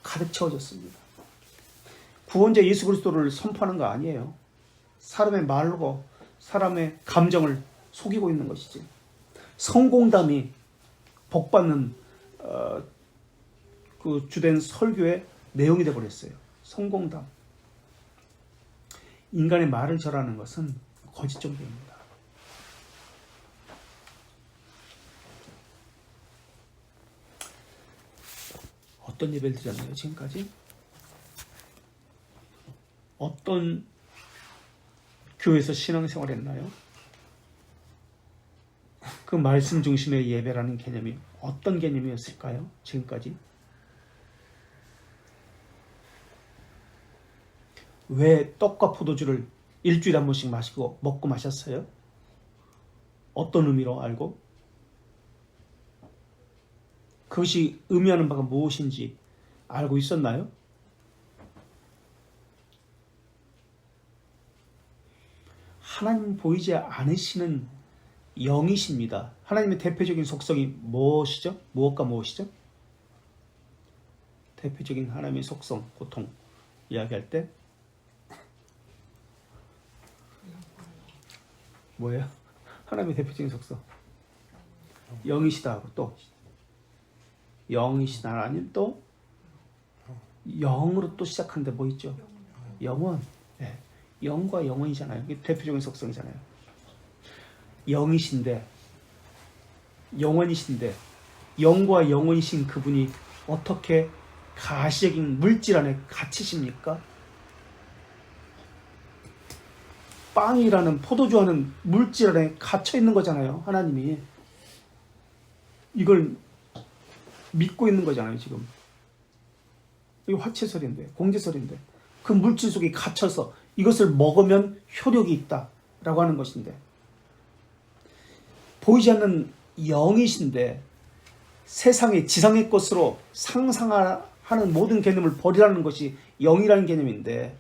[SPEAKER 1] 가득 채워졌습니다. 구원자 예수 그리스도를 선포하는 거 아니에요. 사람의 말로 사람의 감정을 속이고 있는 것이지. 성공담이 복받는 그 주된 설교의 내용이 되어버렸어요. 성공담. 인간의 말을 절하는 것은 거짓 종교입니다. 어떤 예배를 드렸나요, 지금까지? 어떤 교회에서 신앙생활 했나요? 그 말씀 중심의 예배라는 개념이 어떤 개념이었을까요, 지금까지? 왜 떡과 포도주를 일주일에 한 번씩 마시고 먹고 마셨어요? 어떤 의미로 알고? 그것이 의미하는 바가 무엇인지 알고 있었나요? 하나님 보이지 않으시는 영이십니다. 하나님의 대표적인 속성이 무엇이죠? 무엇과 무엇이죠? 대표적인 하나님의 속성, 보통 이야기할 때 뭐예요? 하나님의 대표적인 속성 영이시다 하고 또 영이시다, 아니면 또 영으로 또 시작하는데 뭐 있죠? 영원. 네. 영과 영원이잖아요. 이게 대표적인 속성이잖아요. 영이신데, 영원이신데, 영과 영원이신 그분이 어떻게 가시적인 물질 안에 갇히십니까? 빵이라는 포도주하는 물질 안에 갇혀 있는 거잖아요. 하나님이 이걸 믿고 있는 거잖아요. 지금 이거 화채설인데, 공제설인데, 그 물질 속에 갇혀서 이것을 먹으면 효력이 있다라고 하는 것인데, 보이지 않는 영이신데 세상의 지상의 것으로 상상하는 모든 개념을 버리라는 것이 영이라는 개념인데,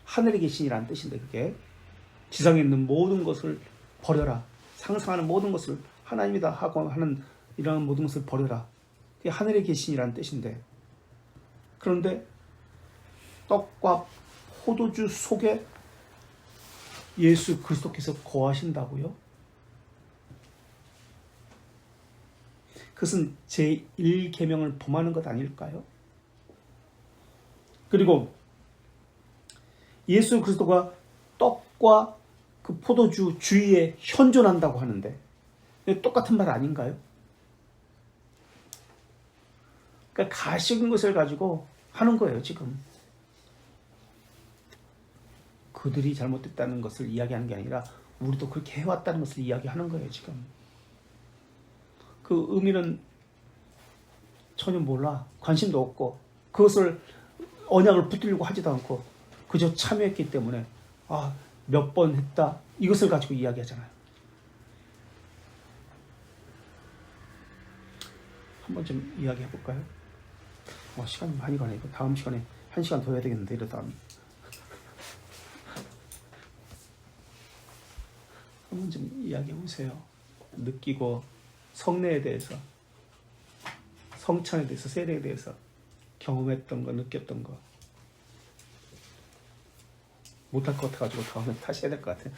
[SPEAKER 1] 하늘에 계신이라는 뜻인데, 그게 지상에 있는 모든 것을 버려라, 상상하는 모든 것을 하나님이다 하고 하는 이런 모든 것을 버려라, 그게 하늘에 계신이라는 뜻인데, 그런데 떡과 포도주 속에 예수 그리스도께서 거하신다고요? 그것은 제1계명을 범하는 것 아닐까요? 그리고 예수 그리스도가 떡과 그 포도주 주위에 현존한다고 하는데 똑같은 말 아닌가요? 그러니까 가식인 것을 가지고 하는 거예요, 지금. 그들이 잘못됐다는 것을 이야기하는 게 아니라 우리도 그렇게 해왔다는 것을 이야기하는 거예요, 지금. 그 의미는 전혀 몰라. 관심도 없고, 그것을 언약을 붙들려고 하지도 않고 그저 참여했기 때문에 몇 번 했다, 이것을 가지고 이야기하잖아요. 한번 좀 이야기해 볼까요? 시간이 많이 가네. 이거 다음 시간에 1시간 더 해야 되겠는데, 이러다 한번 좀 이야기해 보세요. 느끼고, 성례에 대해서, 성찬에 대해서, 세례에 대해서 경험했던 거, 느꼈던 거. 못할 것 같아가지고 다음에 다시 해야 될 것 같아요.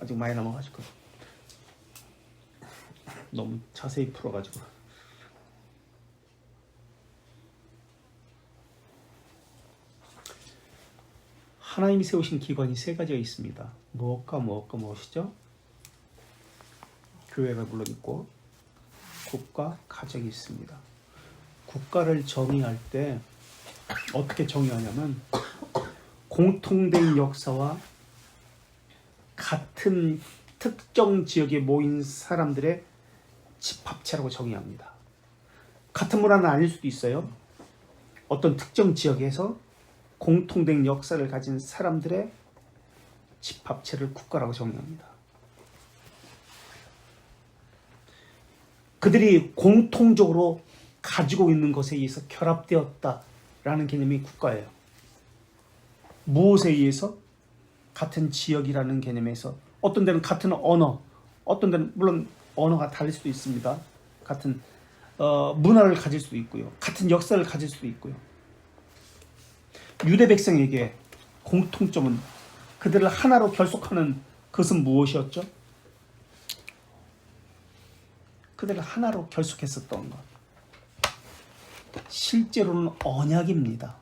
[SPEAKER 1] 아직 많이 남아가지고 너무 자세히 풀어가지고. 하나님이 세우신 기관이 3가지가 있습니다. 무엇이죠? 교회가 물론 있고 국가, 가정이 있습니다. 국가를 정의할 때 어떻게 정의하냐면, 공통된 역사와 같은 특정 지역에 모인 사람들의 집합체라고 정의합니다. 같은 문화는 아닐 수도 있어요. 어떤 특정 지역에서 공통된 역사를 가진 사람들의 집합체를 국가라고 정의합니다. 그들이 공통적으로 가지고 있는 것에 의해서 결합되었다라는 개념이 국가예요. 무엇에 의해서? 같은 지역이라는 개념에서. 어떤 데는 같은 언어, 어떤 데는 물론 언어가 다를 수도 있습니다. 같은 문화를 가질 수도 있고요. 같은 역사를 가질 수도 있고요. 유대 백성에게 공통점은, 그들을 하나로 결속하는 것은 무엇이었죠? 그들을 하나로 결속했었던 것, 실제로는 언약입니다.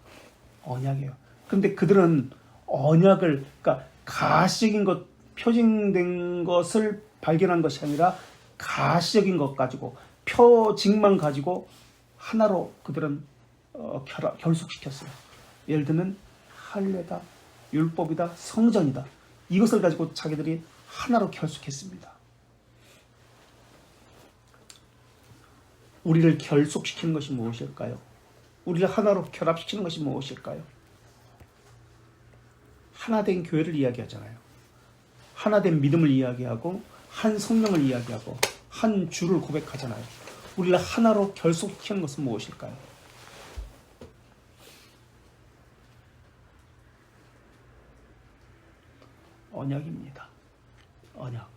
[SPEAKER 1] 언약이에요. 그런데 그들은 언약을, 그러니까 가시적인 것, 표징된 것을 발견한 것이 아니라 가시적인 것 가지고, 표징만 가지고 하나로 그들은 결속시켰어요. 예를 들면 할례다, 율법이다, 성전이다, 이것을 가지고 자기들이 하나로 결속했습니다. 우리를 결속시키는 것이 무엇일까요? 우리를 하나로 결합시키는 것이 무엇일까요? 하나된 교회를 이야기하잖아요. 하나된 믿음을 이야기하고, 한 성령을 이야기하고, 한 주를 고백하잖아요. 우리를 하나로 결속시키는 것은 무엇일까요? 언약입니다. 언약.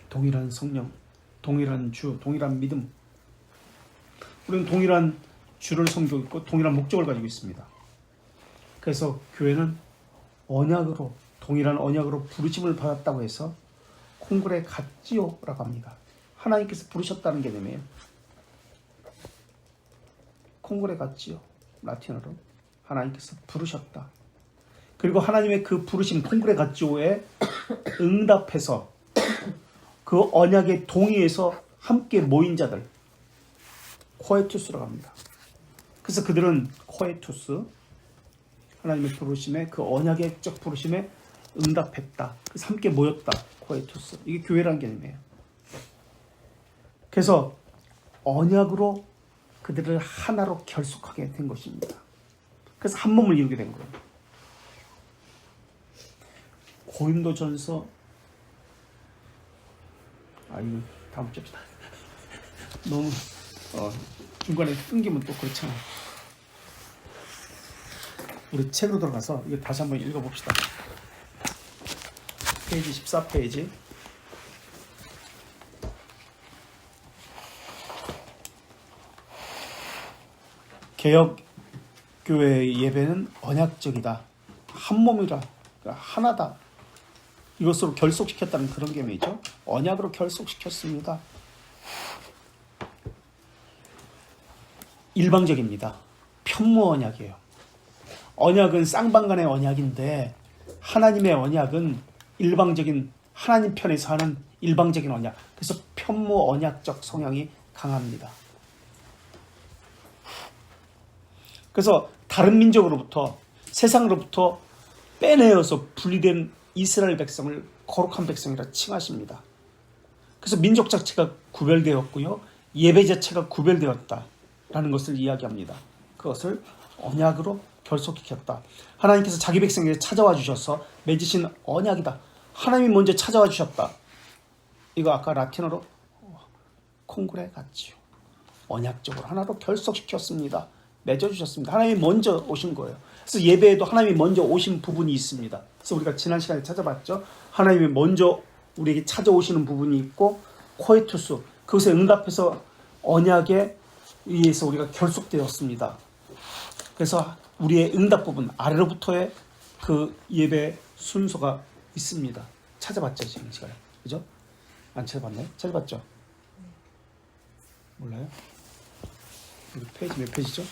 [SPEAKER 1] 동일한 성령, 동일한 주, 동일한 믿음. 우리는 동일한 주를 섬기고 있고 동일한 목적을 가지고 있습니다. 그래서 교회는 언약으로, 동일한 언약으로 부르심을 받았다고 해서 콩그레 갓지오라고 합니다. 하나님께서 부르셨다는 개념이에요. 콩그레 갓지오, 라틴어로 하나님께서 부르셨다. 그리고 하나님의 그 부르심 콩그레가지오에 응답해서 그 언약에 동의해서 함께 모인 자들 코에투스라고 합니다. 그래서 그들은 코에투스 하나님의 부르심에 그 언약의적 부르심에 응답했다. 그래서 함께 모였다. 코에투스. 이게 교회라는 개념이에요. 그래서 언약으로 그들을 하나로 결속하게 된 것입니다. 그래서 한 몸을 이루게 된 거예요. 고린도전서 이거 다음 주에 너무 중간에 끊기면 또 그렇잖아. 우리 책으로 들어가서 이거 다시 한번 읽어봅시다. 페이지 14페이지. 개혁교회의 예배는 언약적이다. 한 몸이라. 그러니까 하나다. 이것으로 결속시켰다는 그런 개념이죠. 언약으로 결속시켰습니다. 일방적입니다. 편무 언약이에요. 언약은 쌍방간의 언약인데 하나님의 언약은 일방적인 하나님 편에서 하는 일방적인 언약. 그래서 편무 언약적 성향이 강합니다. 그래서 다른 민족으로부터 세상으로부터 빼내어서 분리된 이스라엘 백성을 거룩한 백성이라 칭하십니다. 그래서 민족 자체가 구별되었고요. 예배 자체가 구별되었다라는 것을 이야기합니다. 그것을 언약으로 결속시켰다. 하나님께서 자기 백성에게 찾아와 주셔서 맺으신 언약이다. 하나님이 먼저 찾아와 주셨다. 이거 아까 라틴어로 콩그레가지오. 언약적으로 하나로 결속시켰습니다. 맺어주셨습니다. 하나님이 먼저 오신 거예요. 그래서 예배에도 하나님이 먼저 오신 부분이 있습니다. 그래서 우리가 지난 시간에 찾아봤죠. 하나님이 먼저 우리에게 찾아오시는 부분이 있고 코에투스, 그것에 응답해서 언약에 의해서 우리가 결속되었습니다. 그래서 우리의 응답 부분 아래로부터의 그 예배 순서가 있습니다. 찾아봤죠 지금 시간에. 그죠? 안 찾아봤나요? 찾아봤죠? 몰라요? 여기 페이지 몇 페이지죠?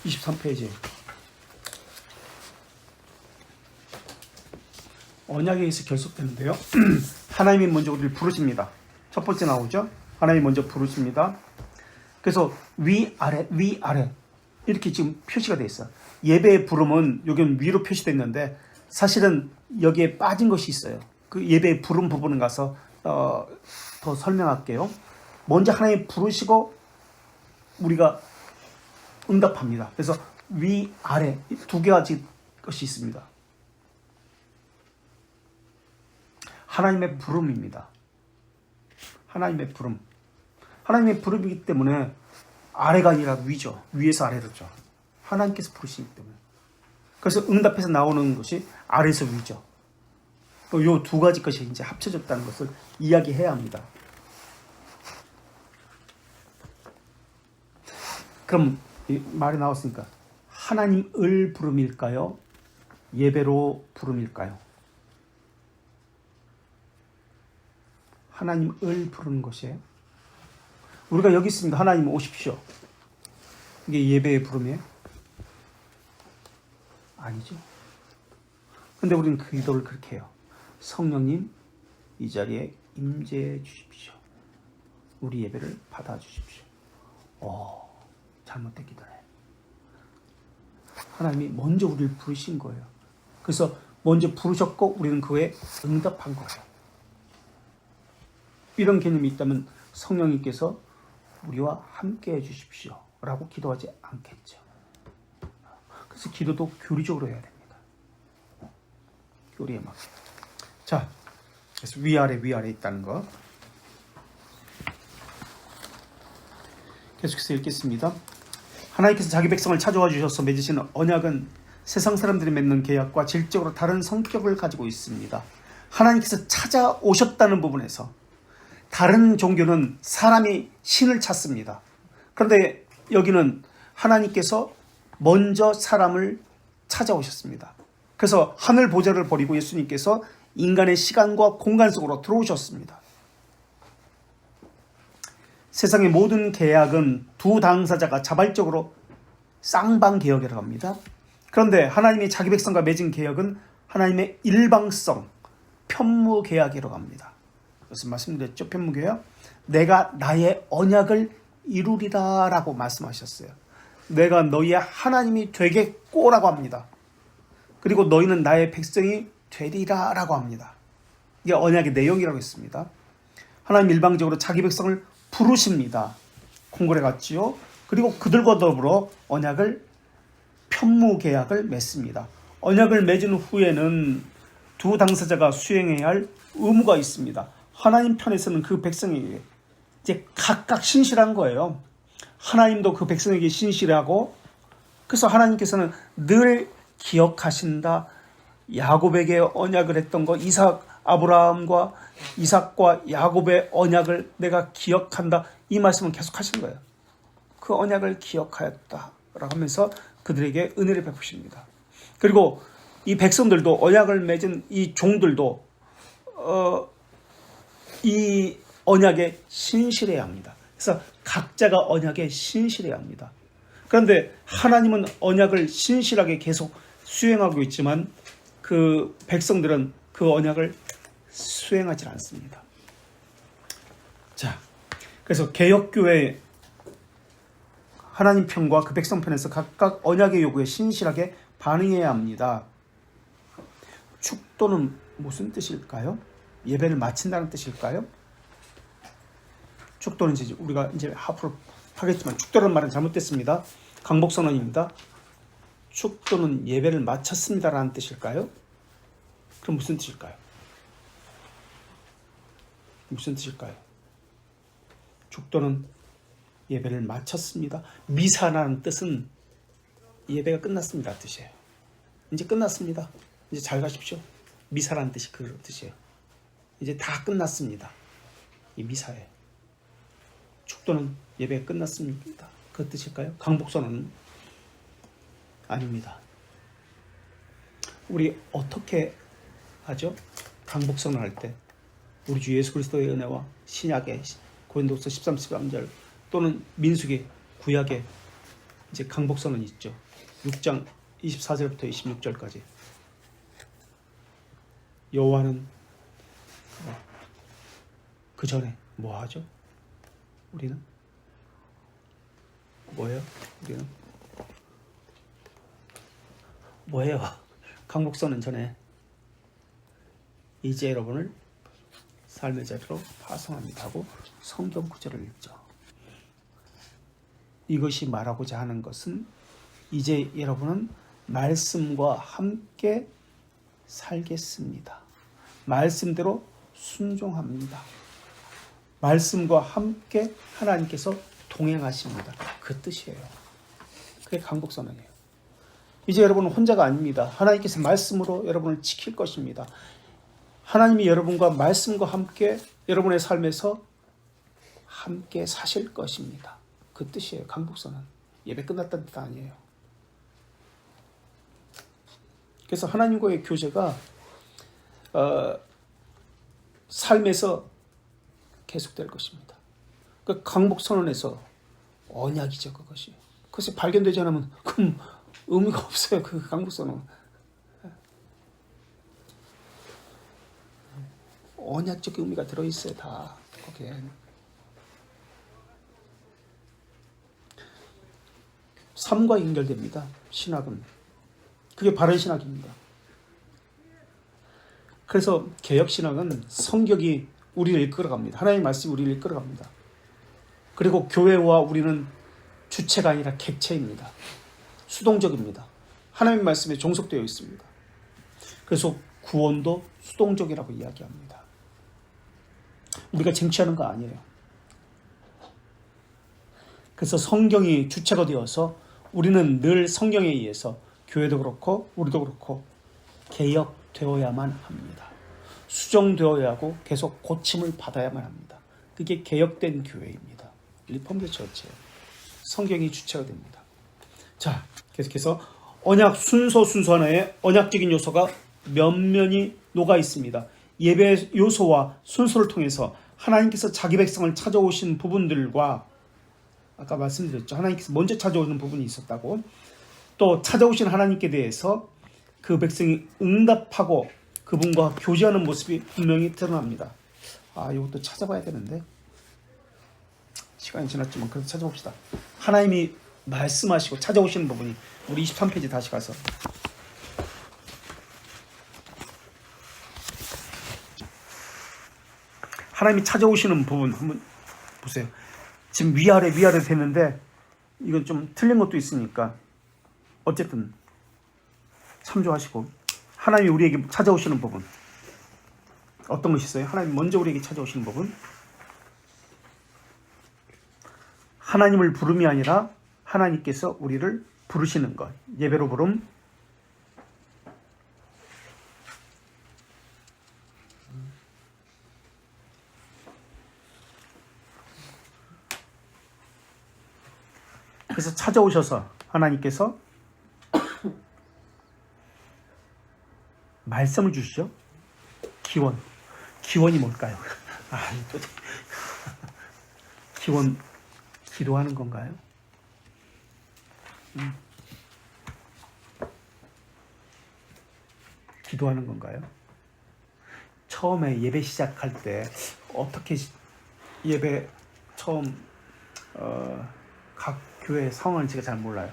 [SPEAKER 1] 23페이지. 언약에 의해서 결속되는데요. 하나님이 먼저 우리를 부르십니다. 첫 번째 나오죠. 하나님이 먼저 부르십니다. 그래서 위아래 이렇게 지금 표시가 되어 있어요. 예배의 부름은 여기는 위로 표시됐는데 사실은 여기에 빠진 것이 있어요. 그 예배의 부름 부분을 가서 더 설명할게요. 먼저 하나님이 부르시고 우리가 응답합니다. 그래서 위아래 두 가지 것이 있습니다. 하나님의 부름입니다. 하나님의 부름. 하나님의 부름이기 때문에 아래가 아니라 위죠. 위에서 아래로죠. 하나님께서 부르시기 때문에. 그래서 응답해서 나오는 것이 아래에서 위죠. 또 요 두 가지 것이 이제 합쳐졌다는 것을 이야기해야 합니다. 그럼 말이 나왔으니까 하나님을 부름일까요? 예배로 부름일까요? 하나님을 부르는 것이에요. 우리가 여기 있습니다. 하나님 오십시오. 이게 예배의 부름이에요? 아니죠. 근데 우리는 그 기도를 그렇게 해요. 성령님 이 자리에 임재해 주십시오. 우리 예배를 받아 주십시오. 잘못된 기도네. 하나님이 먼저 우리를 부르신 거예요. 그래서 먼저 부르셨고 우리는 그에 응답한 거예요. 이런 개념이 있다면 성령님께서 우리와 함께 해주십시오 라고 기도하지 않겠죠. 그래서 기도도 교리적으로 해야 됩니다. 교리에 맞게. 자, 그래서 위아래 있다는 거. 계속해서 읽겠습니다. 하나님께서 자기 백성을 찾아와 주셔서 맺으신 언약은 세상 사람들이 맺는 계약과 질적으로 다른 성격을 가지고 있습니다. 하나님께서 찾아오셨다는 부분에서 다른 종교는 사람이 신을 찾습니다. 그런데 여기는 하나님께서 먼저 사람을 찾아오셨습니다. 그래서 하늘 보좌를 버리고 예수님께서 인간의 시간과 공간 속으로 들어오셨습니다. 세상의 모든 계약은 두 당사자가 자발적으로 쌍방계약이라고 합니다. 그런데 하나님이 자기 백성과 맺은 계약은 하나님의 일방성 편무계약이라고 합니다. 무슨 말씀드렸죠? 편무계약? 내가 나의 언약을 이루리라 라고 말씀하셨어요. 내가 너희의 하나님이 되겠고라고 합니다. 그리고 너희는 나의 백성이 되리라 라고 합니다. 이게 언약의 내용이라고 했습니다. 하나님 일방적으로 자기 백성을 부르십니다. 콩고래 같지요. 그리고 그들과 더불어 언약을 편무계약을 맺습니다. 언약을 맺은 후에는 두 당사자가 수행해야 할 의무가 있습니다. 하나님 편에서는 그 백성에게 이제 각각 신실한 거예요. 하나님도 그 백성에게 신실하고, 그래서 하나님께서는 늘 기억하신다. 야곱에게 언약을 했던 거, 아브라함과 이삭과 야곱의 언약을 내가 기억한다. 이 말씀은 계속 하신 거예요. 그 언약을 기억하였다 라고 하면서 그들에게 은혜를 베푸십니다. 그리고 이 백성들도, 언약을 맺은 이 종들도 이 언약에 신실해야 합니다. 그래서 각자가 언약에 신실해야 합니다. 그런데 하나님은 언약을 신실하게 계속 수행하고 있지만 그 백성들은 그 언약을 수행하지 않습니다. 자, 그래서 개역교회 하나님 편과 그 백성 편에서 각각 언약의 요구에 신실하게 반응해야 합니다. 축도는 무슨 뜻일까요? 예배를 마친다는 뜻일까요? 축도는 이제 우리가 이제 앞으로 하겠지만 축도라는 말은 잘못됐습니다. 강복선언입니다. 축도는 예배를 마쳤습니다라는 뜻일까요? 그럼 무슨 뜻일까요? 무슨 뜻일까요? 축도는 예배를 마쳤습니다. 미사라는 뜻은 예배가 끝났습니다 뜻이에요. 이제 끝났습니다. 이제 잘 가십시오. 미사라는 뜻이 그 뜻이에요. 이제 다 끝났습니다. 이 미사에. 축도는 예배가 끝났습니다. 그 뜻일까요? 강복선언은 아닙니다. 우리 어떻게 하죠? 강복선언 할 때 우리 주 예수 그리스도의 은혜와 신약의 고린도서 13, 13절 또는 민수기 구약에 이제 강복선언이 있죠. 6장 24절부터 26절까지. 여호와는 그 전에 뭐 하죠? 우리는 뭐예요? 우리는 뭐예요? 강복선언 전에 이제 여러분을 삶의 자리로 파송합니다 하고 성경 구절을 읽죠. 이것이 말하고자 하는 것은 이제 여러분은 말씀과 함께 살겠습니다. 말씀대로 순종합니다. 말씀과 함께 하나님께서 동행하십니다. 그 뜻이에요. 그게 강복선언이에요. 이제 여러분은 혼자가 아닙니다. 하나님께서 말씀으로 여러분을 지킬 것입니다. 하나님이 여러분과 말씀과 함께 여러분의 삶에서 함께 사실 것입니다. 그 뜻이에요. 강복선언. 예배 끝났다는 뜻 아니에요. 그래서 하나님과의 교제가 삶에서 계속될 것입니다. 그 강복선언에서 언약이죠. 그것이 발견되지 않으면 그럼 의미가 없어요. 그 강복선언. 언약적 의미가 들어있어요. 다 거기에. 삶과 연결됩니다. 신학은. 그게 바른 신학입니다. 그래서 개혁신학은 성격이 우리를 이끌어갑니다. 하나님의 말씀이 우리를 이끌어갑니다. 그리고 교회와 우리는 주체가 아니라 객체입니다. 수동적입니다. 하나님의 말씀에 종속되어 있습니다. 그래서 구원도 수동적이라고 이야기합니다. 우리가 쟁취하는 거 아니에요. 그래서 성경이 주체가 되어서 우리는 늘 성경에 의해서 교회도 그렇고 우리도 그렇고 개혁되어야만 합니다. 수정되어야 하고 계속 고침을 받아야만 합니다. 그게 개혁된 교회입니다. 리폼드 처치예요. 성경이 주체가 됩니다. 자, 계속해서 언약 순서 하나에 언약적인 요소가 면면이 녹아 있습니다. 예배 요소와 순서를 통해서 하나님께서 자기 백성을 찾아오신 부분들과 아까 말씀드렸죠. 하나님께서 먼저 찾아오는 부분이 있었다고. 또 찾아오신 하나님께 대해서 그 백성이 응답하고 그분과 교제하는 모습이 분명히 드러납니다. 이것도 찾아봐야 되는데 시간이 지났지만 그래도 찾아봅시다. 하나님이 말씀하시고 찾아오시는 부분이 우리 23페이지 다시 가서 하나님이 찾아오시는 부분 한번 보세요. 지금 위아래 됐는데 이건 좀 틀린 것도 있으니까 어쨌든 참조하시고 하나님이 우리에게 찾아오시는 부분 어떤 것이 있어요? 하나님 먼저 우리에게 찾아오시는 부분 하나님을 부름이 아니라 하나님께서 우리를 부르시는 것 예배로 부름 그래서 찾아오셔서 하나님께서 말씀을 주시죠. 기원이 뭘까요? 기원 기도하는 건가요? 기도하는 건가요? 처음에 예배 시작할 때 어떻게 예배 처음 각 교회 상황을 제가 잘 몰라요.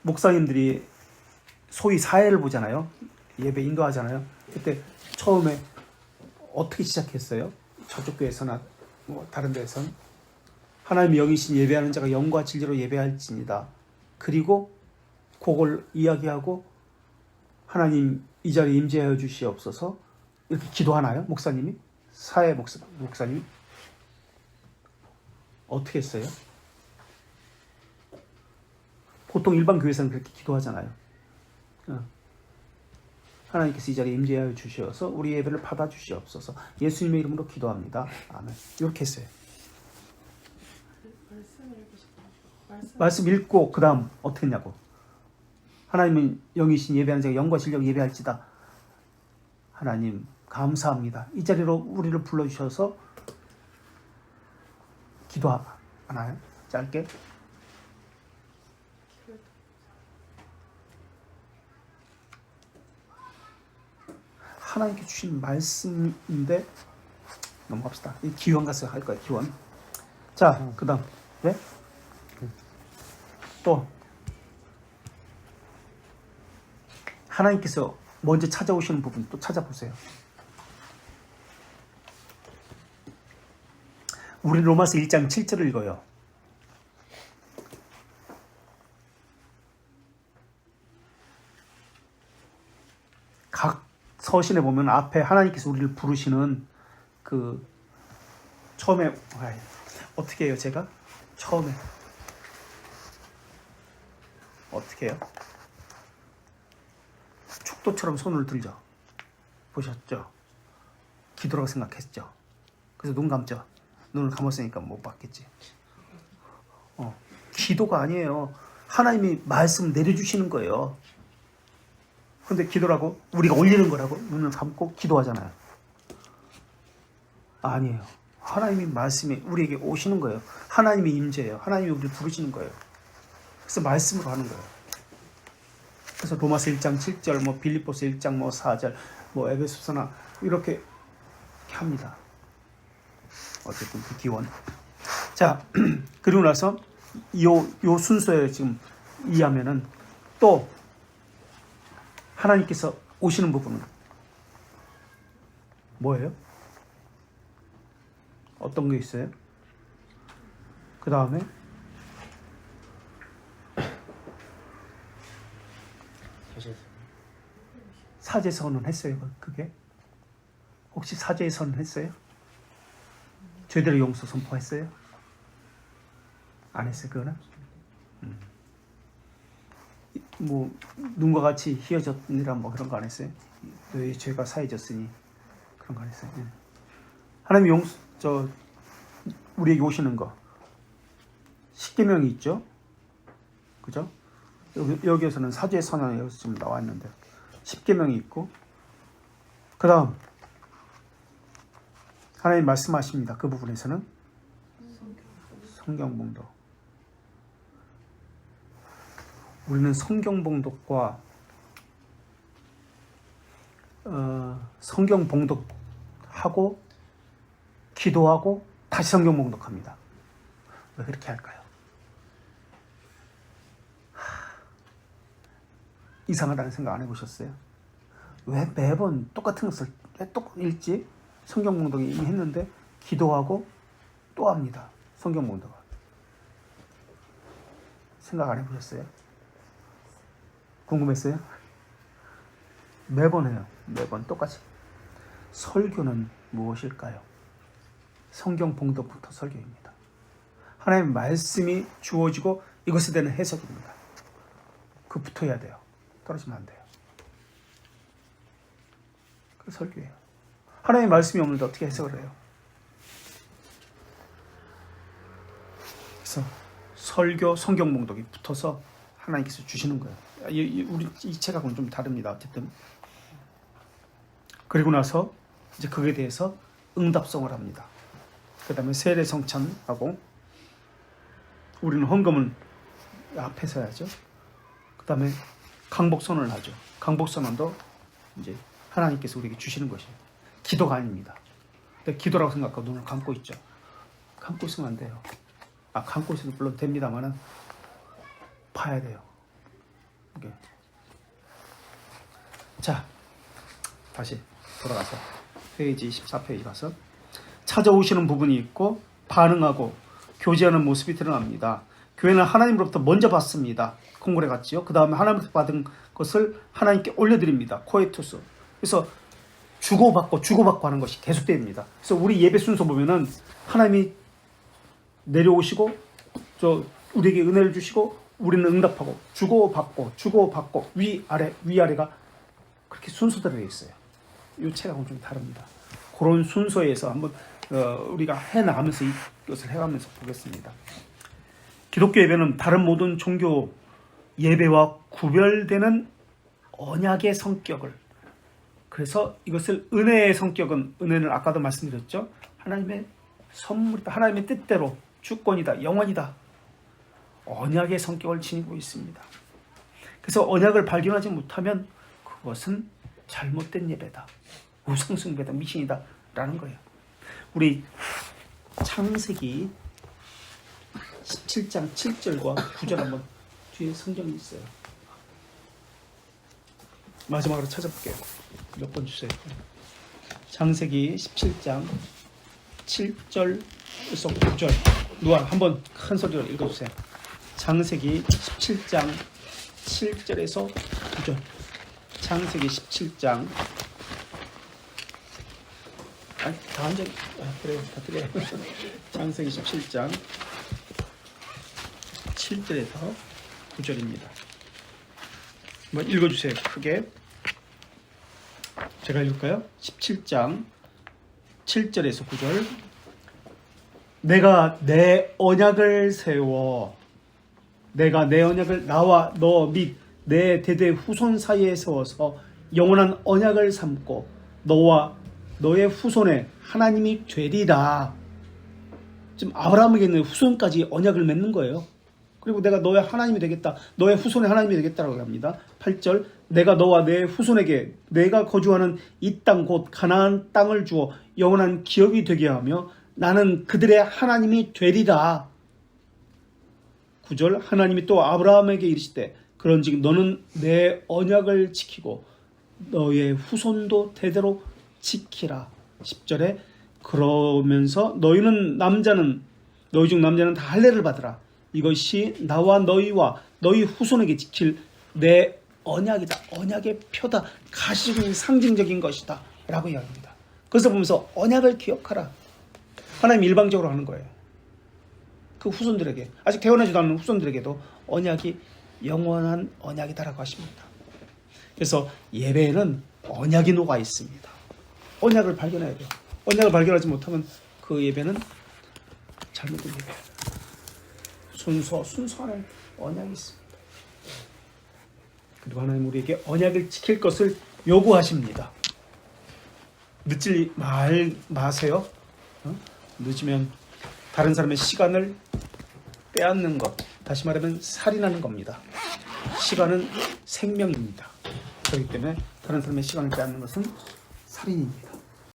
[SPEAKER 1] 목사님들이 소위 사회를 보잖아요. 예배 인도하잖아요. 그때 처음에 어떻게 시작했어요? 저쪽 교회에서나 뭐 다른 데에서는 하나님이 영이신 예배하는 자가 영과 진리로 예배할지니다. 그리고 그걸 이야기하고 하나님 이 자리에 임재하여 주시옵소서 이렇게 기도하나요? 목사님이? 사회 목사님이? 어떻게 했어요? 보통 일반 교회에서는 그렇게 기도하잖아요. 하나님께서 이 자리에 임재하여 주셔서 우리 예배를 받아 주시옵소서. 예수님의 이름으로 기도합니다. 아멘. 이렇게 했어요. 말씀 읽고 그 다음 어떻게 했냐고. 하나님은 영이신 예배하는 자가 영과 진리로 예배할지다. 하나님 감사합니다. 이 자리로 우리를 불러주셔서 기도하나요? 짧게. 하나님께 주신 말씀인데 넘어갑시다. 이 기원 가서 할 거예요. 기원. 자, 그 다음. 네? 또 하나님께서 먼저 찾아오시는 부분 또 찾아보세요. 우리 로마서 1장 7절을 읽어요. 각 서신에 보면 앞에 하나님께서 우리를 부르시는 그 처음에 어떻게 해요? 제가 처음에 어떻게 해요? 축도처럼 손을 들죠. 보셨죠? 기도라고 생각했죠. 그래서 눈 감죠. 눈을 감았으니까 못 봤겠지. 기도가 아니에요. 하나님이 말씀 내려주시는 거예요. 근데 기도라고 우리가 올리는 거라고 눈을 감고 기도하잖아요. 아니에요. 하나님이 말씀이 우리에게 오시는 거예요. 하나님이 임재예요. 하나님이 우리를 부르시는 거예요. 그래서 말씀으로 하는 거예요. 그래서 로마서 1장 7절, 뭐 빌립보서 1장 뭐 4절, 뭐 에베소서나 이렇게 합니다. 어쨌든 그 기원. 자, 그리고 나서 요 순서에 지금 이해하면은 또 하나님께서 오시는 부분은 뭐예요? 어떤 게 있어요? 그 다음에 사제선언 했어요. 그게 혹시 사제선언 했어요? 죄대로 용서 선포했어요? 안 했어요. 그거는 뭐 눈과 같이 희어졌니라 뭐 그런 거 안 했어요? 너희 죄가 사해졌으니 그런 거 안 했어요? 하나님 우리에게 오시는 거 십계명이 있죠, 그죠? 여기에서는 사죄 선언이 여기서 지금 나와 있는데 십계명이 있고 그 다음 하나님 말씀하십니다. 그 부분에서는 성경 봉독. 우리는 성경 봉독과 성경 봉독하고 기도하고 다시 성경 봉독합니다. 왜 그렇게 할까요? 이상하다는 생각 안 해보셨어요? 왜 매번 똑같은 것을 왜 똑같이 읽지? 성경 봉독이 이미 했는데 기도하고 또 합니다. 성경 봉독을. 생각 안 해보셨어요? 궁금했어요? 매번 해요. 매번 똑같이. 설교는 무엇일까요? 성경 봉독부터 설교입니다. 하나님의 말씀이 주어지고 이것에 대한 해석입니다. 그부터 해야 돼요. 떨어지면 안 돼요. 그 설교예요. 하나님의 말씀이 없는데 어떻게 해석을 해요? 그래서 설교, 성경 봉독이 붙어서 하나님께서 주시는 거예요. 우리 이 책하고는 좀 다릅니다. 어쨌든 그리고 나서 이제 그에 대해서 응답성을 합니다. 그 다음에 세례 성찬하고 우리는 헌금은 앞에서 해야죠. 그 다음에 강복선언을 하죠. 강복선언도 이제 하나님께서 우리에게 주시는 것이에요. 기도가 아닙니다. 근데 기도라고 생각하고 눈을 감고 있죠. 감고 있으면 안 돼요. 감고 있어도 물론 됩니다만은 봐야 돼요. 이게. 자, 다시 돌아가서 페이지 14페이지 가서 찾아오시는 부분이 있고 반응하고 교제하는 모습이 드러납니다. 교회는 하나님으로부터 먼저 받습니다. 콩고레 같지요. 그 다음에 하나님으로부터 받은 것을 하나님께 올려드립니다. 코에투스. 그래서 주고받고 하는 것이 계속됩니다. 그래서 우리 예배 순서 보면은 하나님이 내려오시고 우리에게 은혜를 주시고 우리는 응답하고 주고받고 위아래가 그렇게 순서대로 되어 있어요. 이 책하고는 좀 다릅니다. 그런 순서에서 한번 우리가 해나가면서 이것을 해가면서 보겠습니다. 기독교 예배는 다른 모든 종교 예배와 구별되는 언약의 성격을, 그래서 이것을 은혜의 성격은, 은혜는 아까도 말씀드렸죠. 하나님의 선물이다. 하나님의 뜻대로 주권이다. 영원이다. 언약의 성격을 지니고 있습니다. 그래서 언약을 발견하지 못하면 그것은 잘못된 예배다. 우상숭배다. 미신이다. 라는 거예요. 우리 창세기 17장 7절과 9절 한번 뒤에 성경이 있어요. 마지막으로 찾아볼게요. 몇 번 주세요. 창세기 17장 7절에서 9절. 누가 한번 큰 소리로 읽어주세요. 창세기 17장 7절에서 9절. 창세기 17장. 다 앉아. 그래요. 다 드려요. 창세기 17장 7절에서 9절입니다. 한번 읽어주세요. 크게. 제가 읽을까요? 17장 7절에서 9절. 내가 내 언약을 세워 내가 내 언약을 나와 너 및 내 대대 후손 사이에 세워서 영원한 언약을 삼고 너와 너의 후손의 하나님이 되리라. 지금 아브라함에게 있는 후손까지 언약을 맺는 거예요. 그리고 내가 너의 하나님이 되겠다. 너의 후손의 하나님이 되겠다라고 합니다. 8절. 내가 너와 내 후손에게 내가 거주하는 이 땅 곧 가나안 땅을 주어 영원한 기업이 되게 하며 나는 그들의 하나님이 되리라. 9절. 하나님이 또 아브라함에게 이르시되 그런즉 너는 내 언약을 지키고 너의 후손도 대대로 지키라. 10절에 그러면서 너희 중 남자는 다 할례를 받으라. 이것이 나와 너희와 너희 후손에게 지킬 내 언약이다. 언약의 표다. 가시적인 상징적인 것이다. 라고 이야기합니다. 그래서 보면서 언약을 기억하라. 하나님 일방적으로 하는 거예요. 그 후손들에게, 아직 태어나지도 않은 후손들에게도 언약이 영원한 언약이다라고 하십니다. 그래서 예배에는 언약이 녹아 있습니다. 언약을 발견해야 돼요. 언약을 발견하지 못하면 그 예배는 잘못된 예배예요. 순서 안에 언약이 있습니다. 그리고 하나님 우리에게 언약을 지킬 것을 요구하십니다. 늦지 마세요. 늦으면 다른 사람의 시간을 빼앗는 것, 다시 말하면 살인하는 겁니다. 시간은 생명입니다. 그렇기 때문에 다른 사람의 시간을 빼앗는 것은 살인입니다.